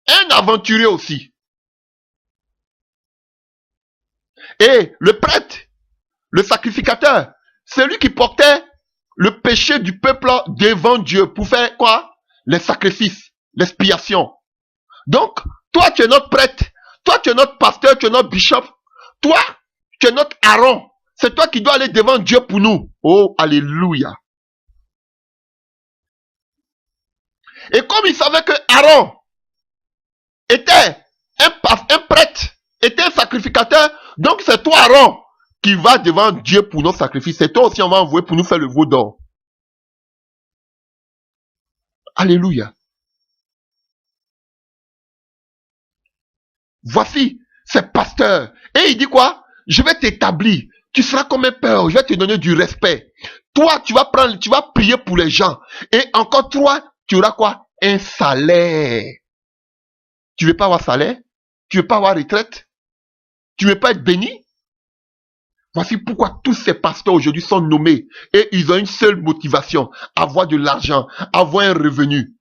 Un aventurier aussi. Et le prêtre, le sacrificateur, c'est lui qui portait le péché du peuple devant Dieu pour faire quoi? Les sacrifices, l'expiation. Donc, toi tu es notre prêtre, toi tu es notre pasteur, tu es notre bishop, toi tu es notre Aaron. C'est toi qui dois aller devant Dieu pour nous. Oh, alléluia. Et comme il savait que Aaron était un prêtre, était un sacrificateur, donc c'est toi Aaron qui va devant Dieu pour nos sacrifices, c'est toi aussi on va envoyer pour nous faire le veau d'or. Alléluia. Voici ces pasteurs. Et il dit quoi? Je vais t'établir. Tu seras comme un père. Je vais te donner du respect. Toi, tu vas prier pour les gens. Et encore toi, tu auras quoi? Un salaire. Tu veux pas avoir salaire? Tu veux pas avoir retraite? Tu veux pas être béni? Voici pourquoi tous ces pasteurs aujourd'hui sont nommés. Et ils ont une seule motivation. Avoir de l'argent. Avoir un revenu.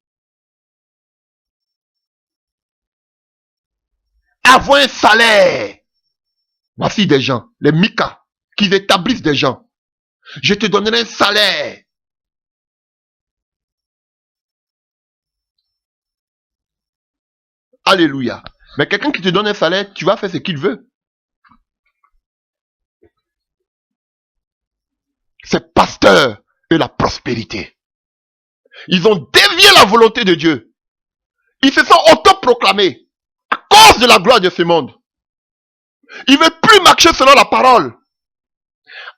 Avoir un salaire. Voici des gens, les Mika, qui établissent des gens. Je te donnerai un salaire. Alléluia. Mais quelqu'un qui te donne un salaire, tu vas faire ce qu'il veut. C'est pasteur et la prospérité. Ils ont dévié la volonté de Dieu. Ils se sont autoproclamés à cause de la gloire de ce monde. Ils ne veulent plus marcher selon la parole.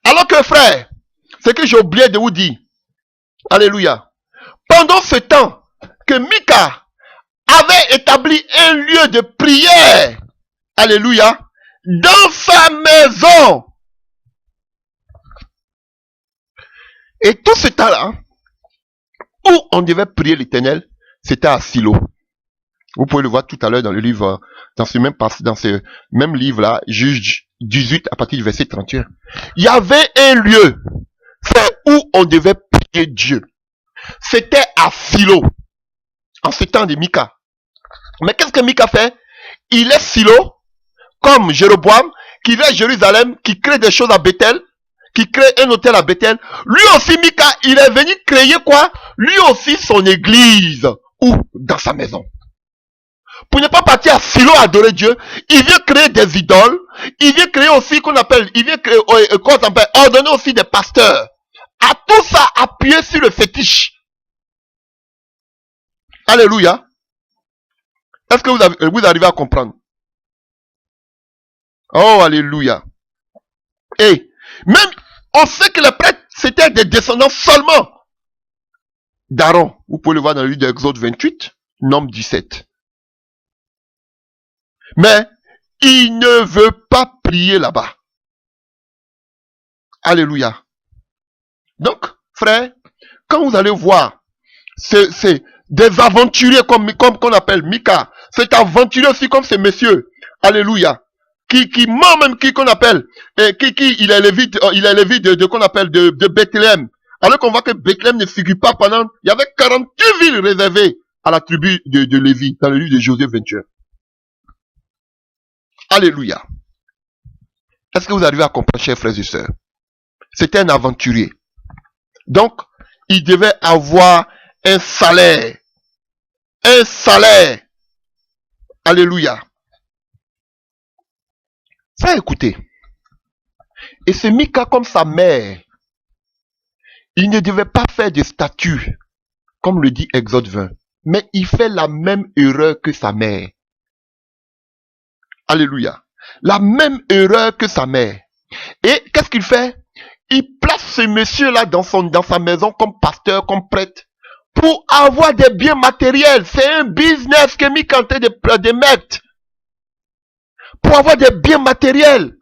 Alors que frère, ce que j'ai oublié de vous dire, alléluia, pendant ce temps que Mika avait établi un lieu de prière, alléluia, dans sa maison. Et tout ce temps-là, où on devait prier l'Éternel, c'était à Silo. Vous pouvez le voir tout à l'heure dans le livre, dans ce même livre-là, Juge 18, à partir du verset 31. Il y avait un lieu où on devait prier Dieu. C'était à Silo, en ce temps de Mika. Mais qu'est-ce que Mika fait? Il est Silo, comme Jéroboam, qui vient à Jérusalem, qui crée des choses à Bethel, qui crée un hôtel à Bethel. Lui aussi, Mika, il est venu créer quoi? Lui aussi son église. Où? Dans sa maison. Pour ne pas partir à Silo adorer Dieu, il vient créer des idoles. Il vient créer aussi ordonner aussi des pasteurs. À tout ça, appuyer sur le fétiche. Alléluia. Est-ce que vous arrivez à comprendre? Oh, alléluia. Et même, on sait que les prêtres, c'était des descendants seulement d'Aaron. Vous pouvez le voir dans le livre d'Exode 28, Nombre 17. Mais il ne veut pas prier là-bas. Alléluia. Donc, frère, quand vous allez voir c'est des aventuriers comme qu'on appelle Mika, c'est aventurier aussi comme ces messieurs, alléluia, qui même qu'on appelle, il est lévite de qu'on appelle de Bethléem. Alors qu'on voit que Bethléem ne figure pas pendant, il y avait 48 villes réservées à la tribu de Lévi, dans le livre de Josué 21. Alléluia. Est-ce que vous arrivez à comprendre, chers frères et sœurs? C'était un aventurier. Donc, il devait avoir un salaire. Un salaire. Alléluia. Ça, écoutez. Et ce Mika, comme sa mère, il ne devait pas faire de statut, comme le dit Exode 20. Mais il fait la même erreur que sa mère. Alléluia. La même erreur que sa mère. Et qu'est-ce qu'il fait? Il place ce monsieur-là dans sa maison comme pasteur, comme prêtre, pour avoir des biens matériels. C'est un business que Mika est en train de mettre. Pour avoir des biens matériels.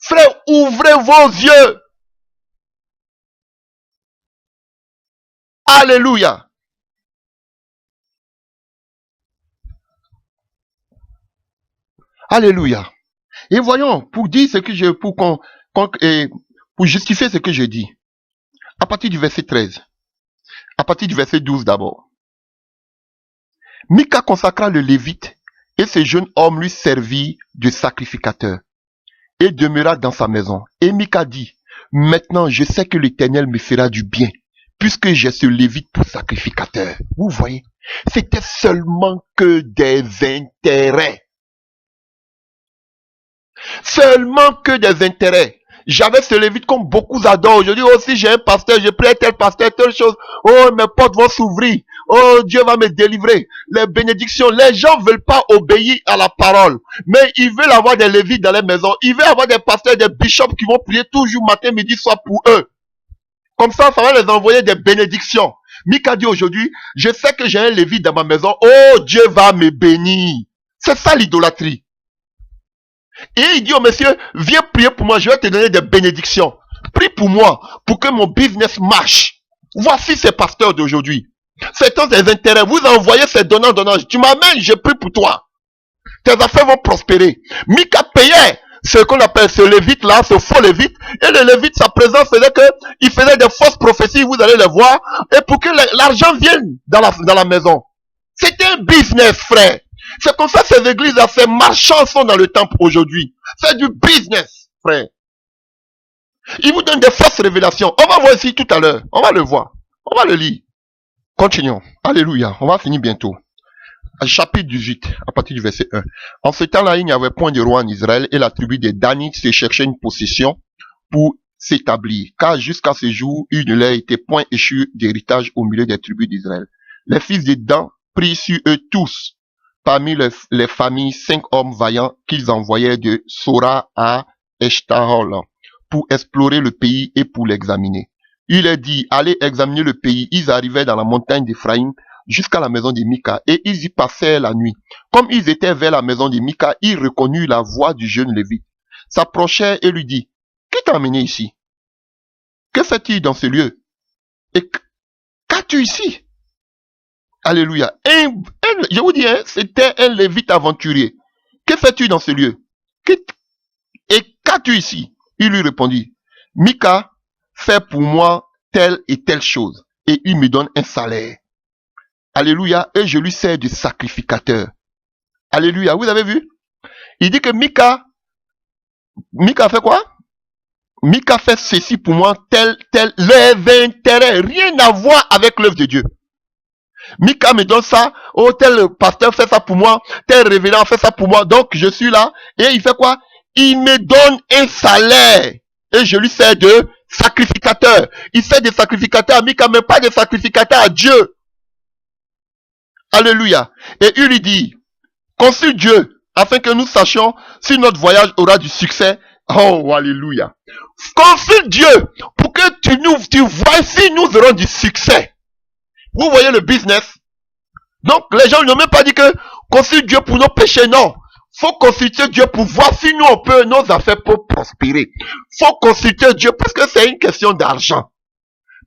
Frère, ouvrez vos yeux. Alléluia. Alléluia. Et voyons, pour dire ce que je, pour justifier ce que je dis, à partir du verset 13, à partir du verset 12 d'abord. Mika consacra le Lévite et ce jeune homme lui servit de sacrificateur et demeura dans sa maison. Et Mika dit, maintenant je sais que l'Éternel me fera du bien, puisque j'ai ce Lévite pour sacrificateur. Vous voyez, c'était seulement que des intérêts. Seulement que des intérêts. J'avais ce lévite comme beaucoup adorent. Je dis aussi, j'ai un pasteur, j'ai pris tel pasteur, telle chose. Oh, mes portes vont s'ouvrir. Oh, Dieu va me délivrer. Les bénédictions. Les gens veulent pas obéir à la parole. Mais ils veulent avoir des lévites dans les maisons. Ils veulent avoir des pasteurs, des bishops qui vont prier toujours matin, midi, soir pour eux. Comme ça va les envoyer des bénédictions. Mika dit aujourd'hui, je sais que j'ai un lévite dans ma maison. Oh, Dieu va me bénir. C'est ça l'idolâtrie. Et il dit au monsieur, viens prier pour moi, je vais te donner des bénédictions. Prie pour moi, pour que mon business marche. Voici ces pasteurs d'aujourd'hui. C'est un des intérêts. Vous envoyez ces donnants. Tu m'amènes, je prie pour toi. Tes affaires vont prospérer. Mika payait ce qu'on appelle ce lévite là, ce faux lévite. Et le lévite, sa présence faisait que il faisait des fausses prophéties, vous allez les voir. Et pour que l'argent vienne dans la maison. C'était un business, frère. C'est comme ça ces églises-là, ces marchands sont dans le temple aujourd'hui. C'est du business, frère. Ils vous donnent des fausses révélations. On va voir ici tout à l'heure. On va le voir. On va le lire. Continuons. Alléluia. On va finir bientôt. Chapitre 18, à partir du verset 1. En ce temps-là, il n'y avait point de roi en Israël et la tribu des Danites se cherchait une possession pour s'établir. Car jusqu'à ce jour, il ne leur était point échu d'héritage au milieu des tribus d'Israël. Les fils de Dan prirent sur eux tous parmi les familles 5 hommes vaillants qu'ils envoyaient de Sora à Eshtahol pour explorer le pays et pour l'examiner. Il leur dit, allez examiner le pays. Ils arrivaient dans la montagne d'Éphraïm jusqu'à la maison de Mika et ils y passèrent la nuit. Comme ils étaient vers la maison de Mika, ils reconnurent la voix du jeune Lévite, s'approchèrent et lui dit, qui t'a amené ici? Que fais-tu dans ce lieu? Et qu'as-tu ici? Alléluia. Je vous dis, hein, c'était un Lévite aventurier. Que fais-tu dans ce lieu? Et qu'as-tu ici? Il lui répondit, Mika fait pour moi telle et telle chose, et il me donne un salaire. Alléluia. Et je lui sers de sacrificateur. Alléluia. Vous avez vu? Il dit que Mika fait quoi? Mika fait ceci pour moi, tel, les intérêts, rien à voir avec l'œuvre de Dieu. Mika me donne ça, oh tel pasteur fait ça pour moi, tel révérend fait ça pour moi, donc je suis là, et il fait quoi? Il me donne un salaire, et je lui sers de sacrificateur. Il sert de sacrificateur à Mika, mais pas de sacrificateur à Dieu. Alléluia. Et il lui dit, consulte Dieu, afin que nous sachions si notre voyage aura du succès. Oh, alléluia. Consulte Dieu, pour que tu vois si nous aurons du succès. Vous voyez le business? Donc, les gens n'ont même pas dit que consulte Dieu pour nos péchés, non. Faut consulter Dieu pour voir si nous, nos affaires peuvent prospérer. Faut consulter Dieu parce que c'est une question d'argent.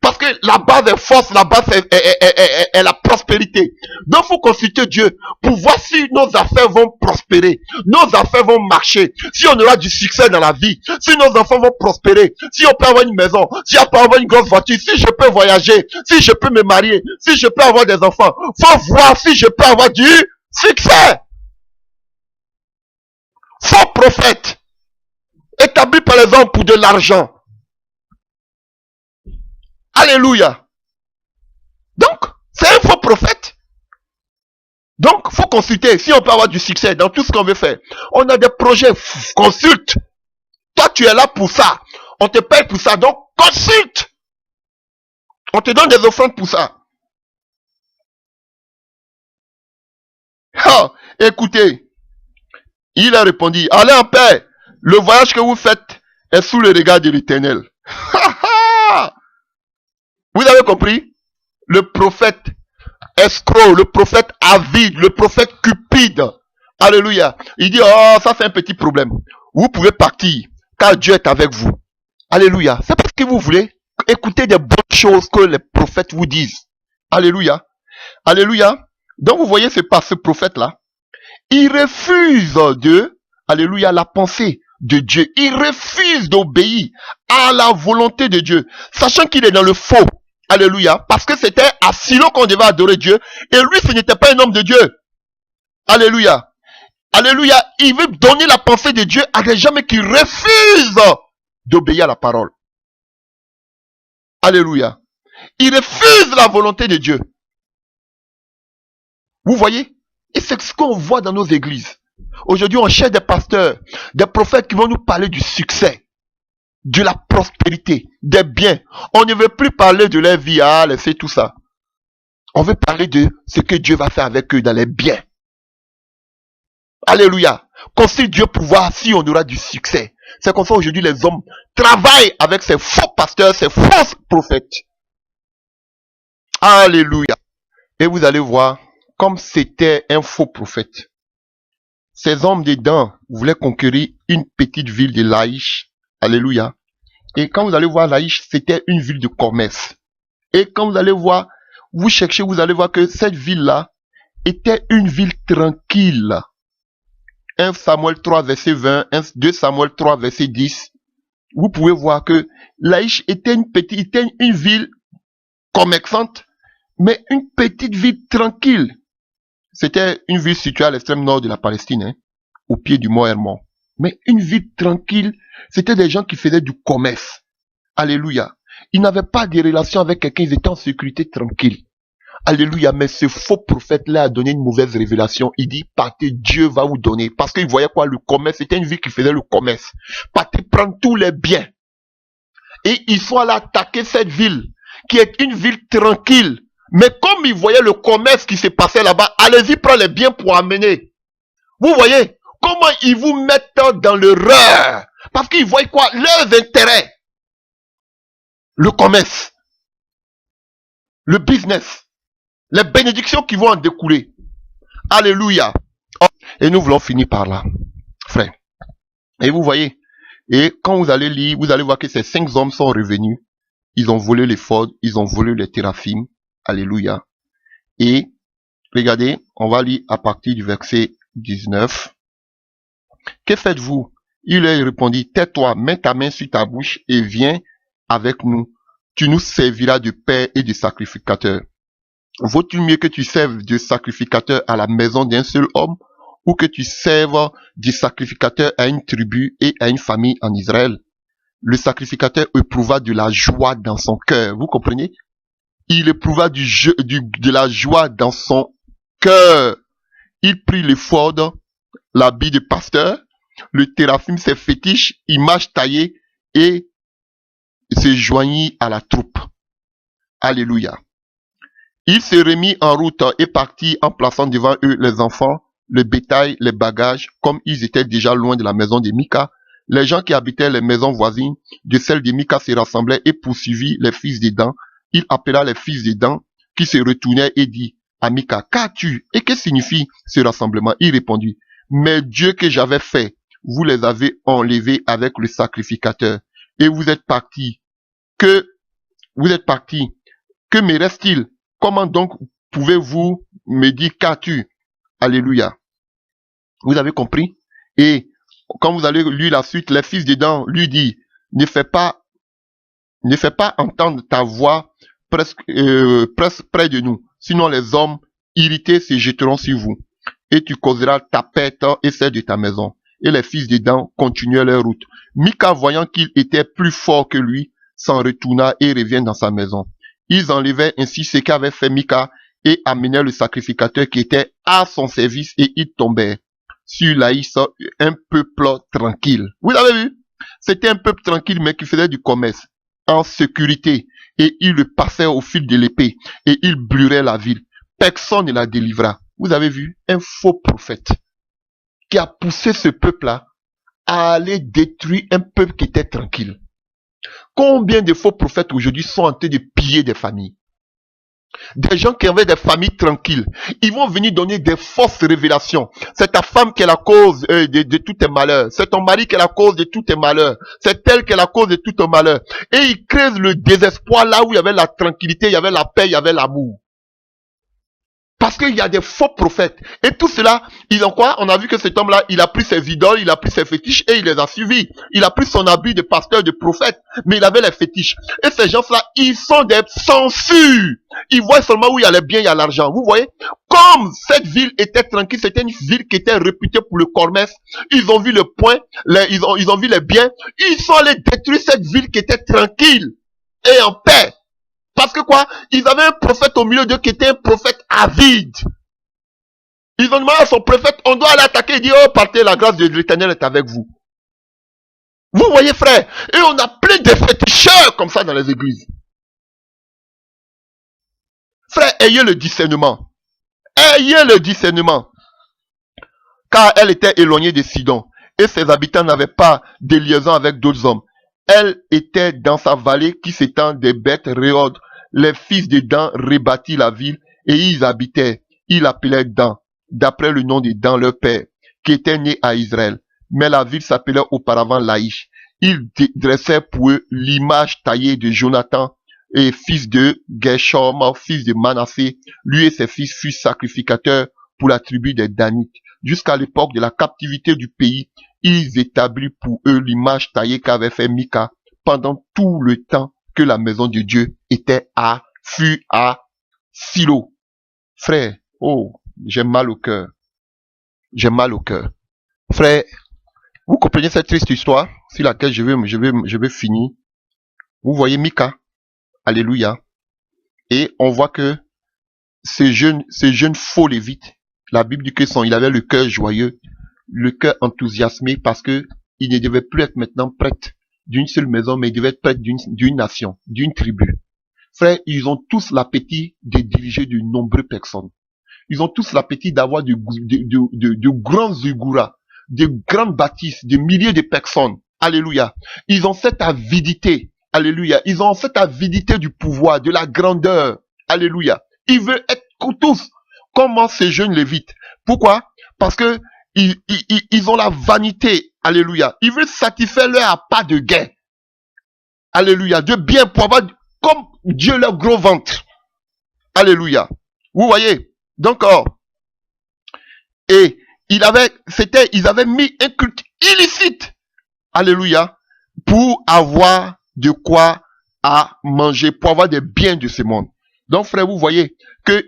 Parce que la base est force, la base est la prospérité. Donc, faut consulter Dieu pour voir si nos affaires vont prospérer, nos affaires vont marcher, si on aura du succès dans la vie, si nos enfants vont prospérer, si on peut avoir une maison, si on peut avoir une grosse voiture, si je peux voyager, si je peux me marier, si je peux avoir des enfants. Faut voir si je peux avoir du succès. Faux prophète, établi par les hommes pour de l'argent. Alléluia. Donc, c'est un faux prophète. Donc, faut consulter si on peut avoir du succès dans tout ce qu'on veut faire. On a des projets, consulte. Toi, tu es là pour ça. On te paye pour ça, donc consulte. On te donne des offrandes pour ça. Ah, écoutez, il a répondu, allez en paix. Le voyage que vous faites est sous le regard de l'Éternel. Vous avez compris? Le prophète escroc, le prophète avide, le prophète cupide. Alléluia. Il dit, oh, ça c'est un petit problème. Vous pouvez partir, car Dieu est avec vous. Alléluia. C'est parce que vous voulez écouter des bonnes choses que les prophètes vous disent. Alléluia. Alléluia. Donc vous voyez, c'est pas ce prophète-là. Il refuse alléluia, la pensée de Dieu. Il refuse d'obéir à la volonté de Dieu, sachant qu'il est dans le faux. Alléluia. Parce que c'était à Silo qu'on devait adorer Dieu. Et lui, ce n'était pas un homme de Dieu. Alléluia. Alléluia. Il veut donner la pensée de Dieu à des gens qui refusent d'obéir à la parole. Alléluia. Il refuse la volonté de Dieu. Vous voyez? Et c'est ce qu'on voit dans nos églises. Aujourd'hui, on cherche des pasteurs, des prophètes qui vont nous parler du succès. de la prospérité, des biens. On ne veut plus parler de leur vie, laisser tout ça. On veut parler de ce que Dieu va faire avec eux dans les biens. Alléluia. Consulte Dieu pour voir si on aura du succès. C'est comme ça aujourd'hui les hommes travaillent avec ces faux pasteurs, ces fausses prophètes. Alléluia. Et vous allez voir, comme c'était un faux prophète, ces hommes dedans voulaient conquérir une petite ville de Laïch. Alléluia. Et quand vous allez voir Laïch, c'était une ville de commerce. Et quand vous allez voir, vous cherchez, vous allez voir que cette ville-là était une ville tranquille. 1 Samuel 3, verset 20, 2 Samuel 3, verset 10. Vous pouvez voir que Laïch était une ville commerçante, mais une petite ville tranquille. C'était une ville située à l'extrême nord de la Palestine, au pied du mont Hermon. Mais une ville tranquille, c'était des gens qui faisaient du commerce. Alléluia. Ils n'avaient pas de relation avec quelqu'un, ils étaient en sécurité tranquille. Alléluia. Mais ce faux prophète-là a donné une mauvaise révélation. Il dit, partez, Dieu va vous donner. Parce qu'il voyait quoi? Le commerce, c'était une ville qui faisait le commerce. Partez prendre tous les biens. Et ils sont allés attaquer cette ville, qui est une ville tranquille. Mais comme ils voyaient le commerce qui se passait là-bas, allez-y prendre les biens pour amener. Vous voyez comment ils vous mettent dans l'erreur. Parce qu'ils voient quoi? Leurs intérêts. Le commerce. Le business. Les bénédictions qui vont en découler. Alléluia. Et nous voulons finir par là, frère. Et vous voyez, et quand vous allez lire, vous allez voir que ces 5 hommes sont revenus. Ils ont volé l'éphod, ils ont volé les téraphim. Alléluia. Et regardez, on va lire à partir du verset 19. Que faites-vous? Il leur répondit, tais-toi, mets ta main sur ta bouche et viens avec nous. Tu nous serviras de père et de sacrificateur. Vaut-il mieux que tu serves de sacrificateur à la maison d'un seul homme ou que tu serves de sacrificateur à une tribu et à une famille en Israël? Le sacrificateur éprouva de la joie dans son cœur. Vous comprenez? Il éprouva de la joie dans son cœur. Il prit l'éphod, l'habit de pasteur, le téraphim, ses fétiches, images taillées et se joignit à la troupe. Alléluia. Il se remit en route et partit en plaçant devant eux les enfants, le bétail, les bagages, comme ils étaient déjà loin de la maison de Mika. Les gens qui habitaient les maisons voisines de celle de Mika se rassemblaient et poursuivirent les fils de Dan. Il appela les fils de Dan qui se retournaient et dit à Mika, qu'as-tu? Et que signifie ce rassemblement? Il répondit, mes dieux que j'avais faits, vous les avez enlevés avec le sacrificateur et vous êtes partis. Que me reste-t-il? Comment donc pouvez-vous me dire qu'as-tu? Alléluia. Vous avez compris? Et quand vous allez lire la suite, les fils de Dan lui disent, ne fais pas entendre ta voix presque près de nous, sinon les hommes irrités se jetteront sur vous, et tu causeras ta perte et celle de ta maison. Et les fils de Dan continuaient leur route. Mika, voyant qu'il était plus fort que lui, s'en retourna et revint dans sa maison. Ils enlevaient ainsi ce qu'avait fait Mika et amenaient le sacrificateur qui était à son service et ils tombaient sur Laïs, un peuple tranquille. Vous avez vu? C'était un peuple tranquille mais qui faisait du commerce en sécurité et ils le passaient au fil de l'épée et ils brûlaient la ville. Personne ne la délivra. Vous avez vu? Un faux prophète qui a poussé ce peuple-là à aller détruire un peuple qui était tranquille. Combien de faux prophètes aujourd'hui sont en train de piller des familles? Des gens qui avaient des familles tranquilles. Ils vont venir donner des fausses révélations. C'est ta femme qui est la cause de tous tes malheurs. C'est ton mari qui est la cause de tous tes malheurs. C'est elle qui est la cause de tous tes malheurs. Et ils créent le désespoir là où il y avait la tranquillité, il y avait la paix, il y avait l'amour. Parce qu'il y a des faux prophètes. Et tout cela, ils ont quoi? On a vu que cet homme-là, il a pris ses idoles, il a pris ses fétiches et il les a suivis. Il a pris son habit de pasteur, de prophète, mais il avait les fétiches. Et ces gens-là, ils sont des censures. Ils voient seulement où il y a les biens, il y a l'argent. Vous voyez? Comme cette ville était tranquille, c'était une ville qui était réputée pour le commerce. Ils ont vu le point, ils ont vu les biens. Ils sont allés détruire cette ville qui était tranquille et en paix. Parce que quoi? Ils avaient un prophète au milieu d'eux qui était un prophète avide. Ils ont demandé à son prophète, on doit aller attaquer. Il dit, oh partez, la grâce de l'Éternel est avec vous. Vous voyez, frère, et on a plein de féticheurs comme ça dans les églises. Frère, ayez le discernement. Ayez le discernement. Car elle était éloignée de Sidon, et ses habitants n'avaient pas de liaison avec d'autres hommes. Elle était dans sa vallée qui s'étend des bêtes réaudes. Les fils de Dan rebâtirent la ville, et ils y habitaient. Ils l'appelaient Dan, d'après le nom de Dan leur père, qui était né à Israël. Mais la ville s'appelait auparavant Laïch. Ils dressaient pour eux l'image taillée de Jonathan, et fils de Gershom, fils de Manassé. Lui et ses fils furent sacrificateurs pour la tribu des Danites. Jusqu'à l'époque de la captivité du pays, ils établirent pour eux l'image taillée qu'avait fait Mika pendant tout le temps que la maison de Dieu fut à Silo. Frère, oh, j'ai mal au cœur. J'ai mal au cœur. Frère, vous comprenez cette triste histoire sur laquelle je vais finir. Vous voyez Mika. Alléluia. Et on voit que ce jeune faux lévite, la Bible dit que il avait le cœur joyeux, le cœur enthousiasmé parce que il ne devait plus être maintenant prêtre d'une seule maison, mais il devait être prêtre d'une nation, d'une tribu. Frère, ils ont tous l'appétit de diriger de nombreuses personnes. Ils ont tous l'appétit d'avoir de grands zigouras, de grandes bâtisses, de milliers de personnes. Alléluia. Ils ont cette avidité. Alléluia. Ils ont cette avidité du pouvoir, de la grandeur. Alléluia. Ils veulent être tous comme ces jeunes lévites. Pourquoi? Parce que ils ont la vanité. Alléluia. Ils veulent satisfaire leur appât de gain. Alléluia. De bien pour avoir comme Dieu leur gros ventre. Alléluia. Vous voyez? Donc, et ils avaient mis un culte illicite. Alléluia. Pour avoir de quoi à manger, pour avoir des biens de ce monde. Donc, frère, vous voyez que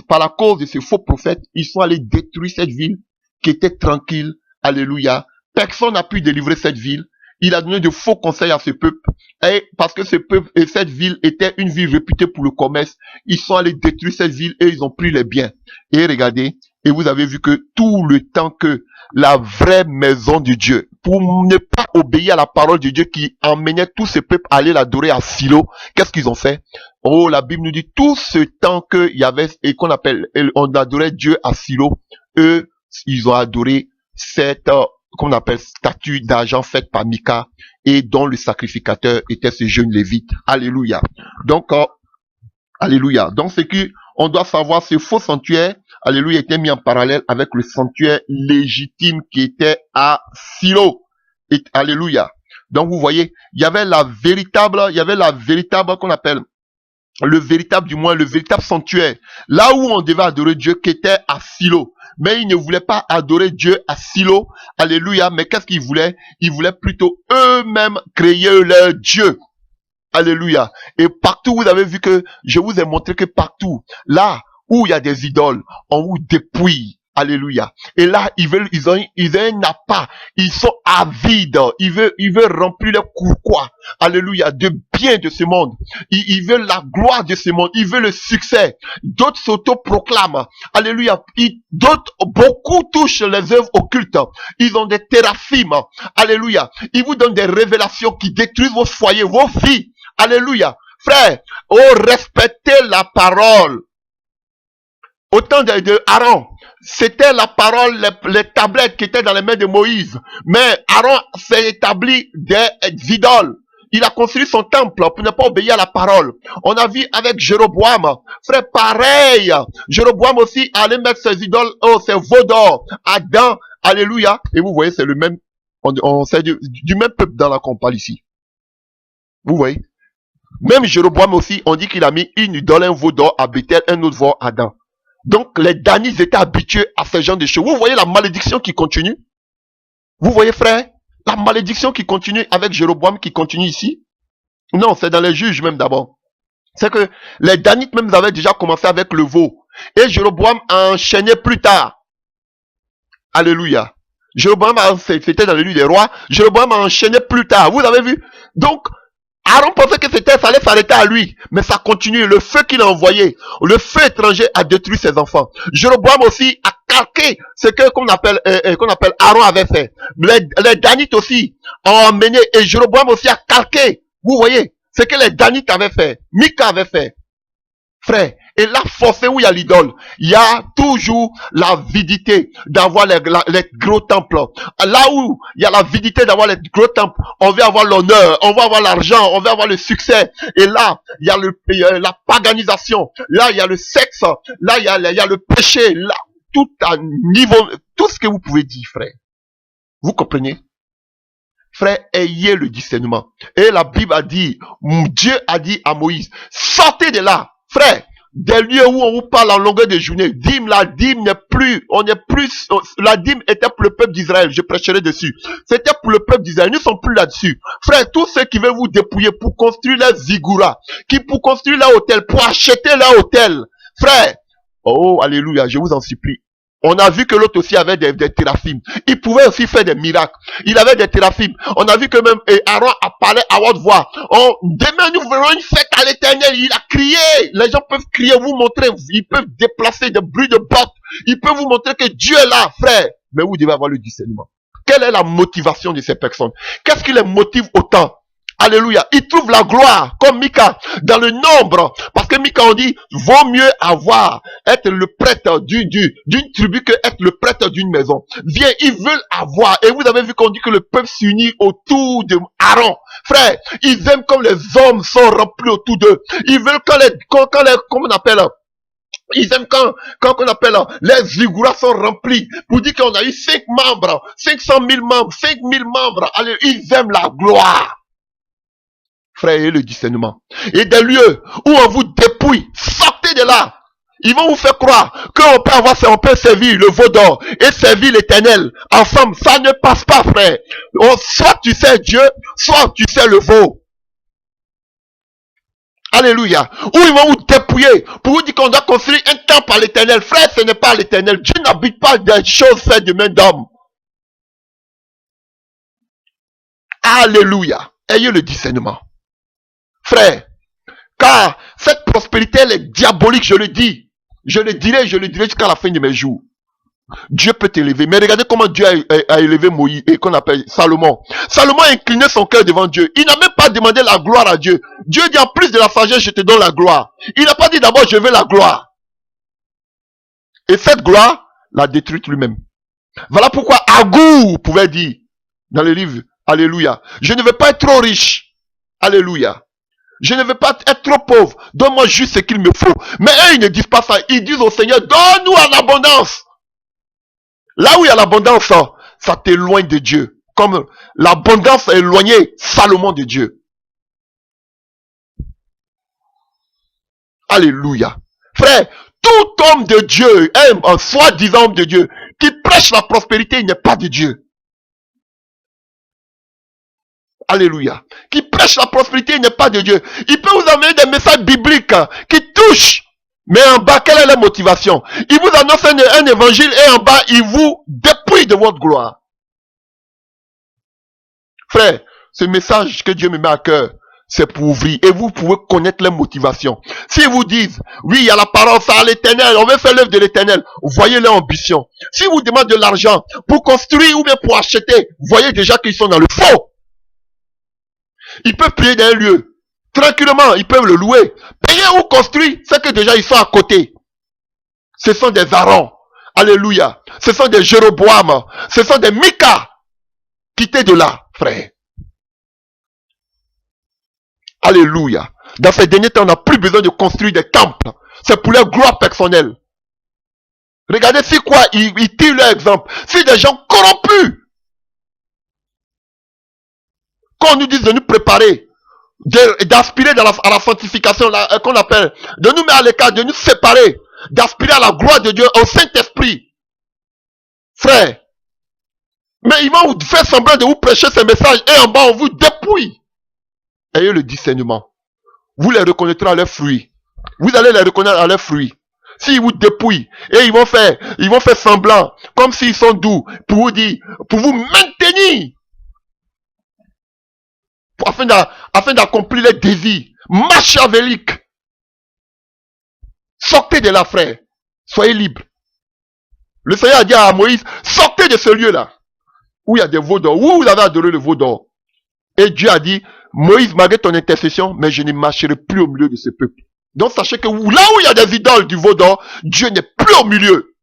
par la cause de ces faux prophètes, ils sont allés détruire cette ville qui était tranquille. Alléluia. Personne n'a pu délivrer cette ville. Il a donné de faux conseils à ce peuple. Et parce que ce peuple et cette ville était une ville réputée pour le commerce, ils sont allés détruire cette ville et ils ont pris les biens. Et regardez, et vous avez vu que tout le temps que la vraie maison de Dieu, pour ne pas obéir à la parole de Dieu qui emmenait tout ce peuple à aller l'adorer à Silo, qu'est-ce qu'ils ont fait? Oh, la Bible nous dit tout ce temps qu'il y avait, et on adorait Dieu à Silo, eux, ils ont adoré cette, qu'on appelle statue d'argent faite par Mika et dont le sacrificateur était ce jeune lévite. Alléluia. Donc, alléluia. Donc, ce qu'on doit savoir, ce faux sanctuaire, alléluia, était mis en parallèle avec le sanctuaire légitime qui était à Silo. Et, alléluia. Donc, vous voyez, il y avait la véritable qu'on appelle le véritable sanctuaire. Là où on devait adorer Dieu qui était à Silo. Mais ils ne voulaient pas adorer Dieu à Silo. Alléluia. Mais qu'est-ce qu'ils voulaient? Ils voulaient plutôt eux-mêmes créer leur Dieu. Alléluia. Et partout, vous avez vu que je vous ai montré que partout, là où il y a des idoles, on vous dépouille. Alléluia. Et là, ils ont un appât. Ils sont avides. Ils veulent remplir leur courroie. Alléluia. De bien de ce monde. Ils veulent la gloire de ce monde. Ils veulent le succès. D'autres s'autoproclament. Alléluia. Beaucoup touchent les œuvres occultes. Ils ont des téraphimes. Alléluia. Ils vous donnent des révélations qui détruisent vos foyers, vos vies. Alléluia. Frère, respectez la parole. Au temps de Aaron, c'était la parole, les tablettes qui étaient dans les mains de Moïse. Mais Aaron s'est établi des idoles. Il a construit son temple pour ne pas obéir à la parole. On a vu avec Jéroboam, frère, pareil. Jéroboam aussi allait mettre ses idoles, ses veaux d'or, Adam, alléluia. Et vous voyez, c'est le même, c'est du même peuple dans la qu'on parle ici. Vous voyez. Même Jéroboam aussi, on dit qu'il a mis une idole, un veau d'or à Bethel, un autre veau à Adam. Donc, les Danites étaient habitués à ce genre de choses. Vous voyez la malédiction qui continue? Vous voyez, frère? La malédiction qui continue avec Jéroboam qui continue ici? Non, c'est dans les juges même d'abord. C'est que les Danites même avaient déjà commencé avec le veau. Et Jéroboam a enchaîné plus tard. Alléluia. Jéroboam, c'était dans le livre des rois. Jéroboam a enchaîné plus tard. Vous avez vu? Donc, Aaron pensait que ça allait s'arrêter à lui, mais ça continue. Le feu qu'il a envoyé, le feu étranger a détruit ses enfants. Jéroboam aussi a calqué ce qu'on appelle Aaron avait fait. Les Danites aussi ont emmené, et Jéroboam aussi a calqué. Vous voyez, ce que les Danites avaient fait, Mika avait fait. Frère, et là, forcé où il y a l'idole, il y a toujours l'avidité d'avoir les gros temples. Là où il y a l'avidité d'avoir les gros temples, on veut avoir l'honneur, on veut avoir l'argent, on veut avoir le succès. Et là, il y a la paganisation. Là, il y a le sexe. Là, il y a le péché. Là, tout à niveau, tout ce que vous pouvez dire, frère. Vous comprenez? Frère, ayez le discernement. Et la Bible a dit, Dieu a dit à Moïse, sortez de là. Frère, des lieux où on vous parle en longueur de journée, la dîme n'est plus, la dîme était pour le peuple d'Israël, je prêcherai dessus. C'était pour le peuple d'Israël, nous ne sommes plus là-dessus. Frère, tous ceux qui veulent vous dépouiller pour construire leur ziggoura, pour construire leur hôtel, pour acheter leur hôtel, frère, oh, alléluia, je vous en supplie. On a vu que l'autre aussi avait des téraphimes. Il pouvait aussi faire des miracles. Il avait des téraphimes. On a vu que même Aaron a parlé à haute voix. Demain, nous verrons une fête à l'Éternel. Il a crié. Les gens peuvent crier, vous montrer. Ils peuvent déplacer des bruits de bottes. Ils peuvent vous montrer que Dieu est là, frère. Mais vous devez avoir le discernement. Quelle est la motivation de ces personnes? Qu'est-ce qui les motive autant? Alléluia. Ils trouvent la gloire, comme Mika, dans le nombre. Parce que Mika, on dit, vaut mieux être le prêtre d'une tribu que être le prêtre d'une maison. Viens, ils veulent avoir. Et vous avez vu qu'on dit que le peuple s'unit autour de Aaron. Frère, ils aiment comme les hommes sont remplis autour d'eux. Ils veulent comment on appelle, ils aiment quand on appelle, les zigouras sont remplis. Pour dire qu'on a eu 5 membres, 500 000 membres, 5 000 membres. Allez, ils aiment la gloire. Frère, et le discernement. Et des lieux où on vous dépouille, sortez de là. Ils vont vous faire croire on peut servir le veau d'or et servir l'Éternel ensemble. Ça ne passe pas, frère. Soit tu sais Dieu, soit tu sais le veau. Alléluia. Où ils vont vous dépouiller pour vous dire qu'on doit construire un temple à l'Éternel. Frère, ce n'est pas l'Éternel. Dieu n'habite pas des choses faites de main d'homme. Alléluia. Ayez le discernement. Frère, car cette prospérité, elle est diabolique, je le dis. Je le dirai jusqu'à la fin de mes jours. Dieu peut t'élever. Mais regardez comment Dieu a élevé Moïse, et qu'on appelle Salomon. Salomon a incliné son cœur devant Dieu. Il n'a même pas demandé la gloire à Dieu. Dieu dit en plus de la sagesse, je te donne la gloire. Il n'a pas dit d'abord, je veux la gloire. Et cette gloire l'a détruite lui-même. Voilà pourquoi Agour pouvait dire dans le livre, alléluia, je ne veux pas être trop riche. Alléluia. Je ne veux pas être trop pauvre. Donne-moi juste ce qu'il me faut. Mais eux, ils ne disent pas ça. Ils disent au Seigneur, donne-nous en abondance. Là où il y a l'abondance, ça t'éloigne de Dieu. Comme l'abondance a éloigné Salomon de Dieu. Alléluia. Frère, tout homme de Dieu, un soi-disant homme de Dieu, qui prêche la prospérité, il n'est pas de Dieu. Alléluia. Qui prêche la prospérité, il n'est pas de Dieu. Il peut vous amener des messages bibliques qui touchent. Mais en bas, quelle est la motivation? Il vous annonce un évangile et en bas, il vous dépouille de votre gloire. Frère, ce message que Dieu me met à cœur, c'est pour ouvrir. Et vous pouvez connaître les motivations. S'ils vous disent, oui, il y a la parole, ça à l'Éternel, on veut faire l'œuvre de l'Éternel, voyez leur ambition. Si vous demandez de l'argent pour construire ou bien pour acheter, voyez déjà qu'ils sont dans le faux. Ils peuvent payer d'un lieu. Tranquillement, ils peuvent le louer. Payer ou construire, c'est que déjà ils sont à côté. Ce sont des Aaron. Alléluia. Ce sont des Jéroboam. Ce sont des Mika. Quittez de là, frère. Alléluia. Dans ces derniers temps, on n'a plus besoin de construire des temples. C'est pour leur gloire personnelle. Regardez si quoi, ils tirent leur exemple. Si des gens corrompus, qu'on nous dise de nous préparer, d'aspirer à la sanctification, qu'on appelle, de nous mettre à l'écart, de nous séparer, d'aspirer à la gloire de Dieu, au Saint-Esprit. Frère, mais ils vont vous faire semblant de vous prêcher ces messages et en bas on vous dépouille. Ayez le discernement. Vous les reconnaîtrez à leurs fruits. Vous allez les reconnaître à leurs fruits. S'ils vous dépouillent et ils vont faire semblant, comme s'ils sont doux, pour vous dire, pour vous maintenir. afin d'accomplir les désirs machiavéliques. Sortez de là, frère. Soyez libres. Le Seigneur a dit à Moïse, sortez de ce lieu-là, où il y a des veaux d'or, où vous avez adoré le veau d'or. Et Dieu a dit, Moïse, malgré ton intercession, mais je ne marcherai plus au milieu de ce peuple. Donc sachez que là où il y a des idoles du veau d'or, Dieu n'est plus au milieu.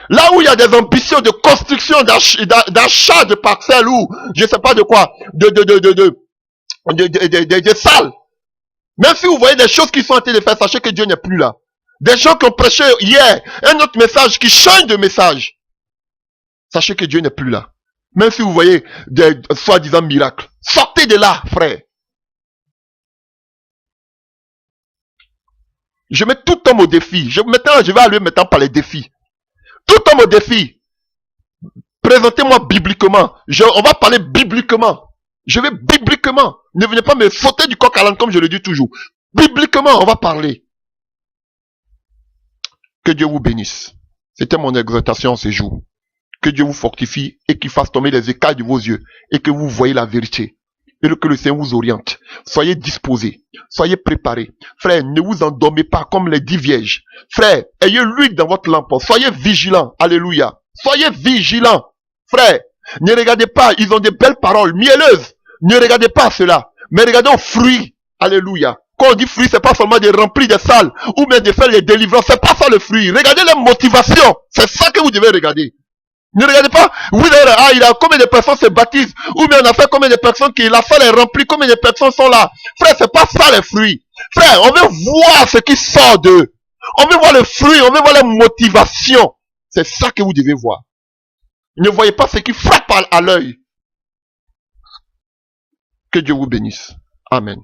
Là où il y a des ambitions de construction, d'achat de parcelles ou je sais pas de quoi, de salles. Même si vous voyez des choses qui sont en train de faire, sachez que Dieu n'est plus là. Des gens qui ont prêché hier un autre message qui change de message. Sachez que Dieu n'est plus là. Même si vous voyez des soi-disant miracles. Sortez de là, frère. Je mets tout homme au défi. Je vais aller maintenant par les défis. Tout homme au défi. Présentez-moi bibliquement. On va parler bibliquement. Je vais bibliquement. Ne venez pas me sauter du coq à l'âne comme je le dis toujours. Bibliquement, on va parler. Que Dieu vous bénisse. C'était mon exhortation ce jour. Que Dieu vous fortifie et qu'il fasse tomber les écailles de vos yeux et que vous voyez la vérité. Et que le Seigneur vous oriente. Soyez disposés. Soyez préparés. Frère, ne vous endormez pas comme les 10 vierges. Frère, ayez l'huile dans votre lampe. Soyez vigilants. Alléluia. Soyez vigilants. Frère, ne regardez pas. Ils ont des belles paroles mielleuses. Ne regardez pas cela. Mais regardez aux fruits. Alléluia. Quand on dit fruit, c'est pas seulement de remplir des salles ou même de faire les délivrances. C'est pas ça le fruit. Regardez les motivations. C'est ça que vous devez regarder. Ne regardez pas, il a combien de personnes se baptisent, ou bien on a fait combien de personnes qui la salle est remplie, combien de personnes sont là. Frère, c'est pas ça les fruits. Frère, on veut voir ce qui sort d'eux. On veut voir le fruit, on veut voir les motivations. C'est ça que vous devez voir. Ne voyez pas ce qui frappe à l'œil. Que Dieu vous bénisse. Amen.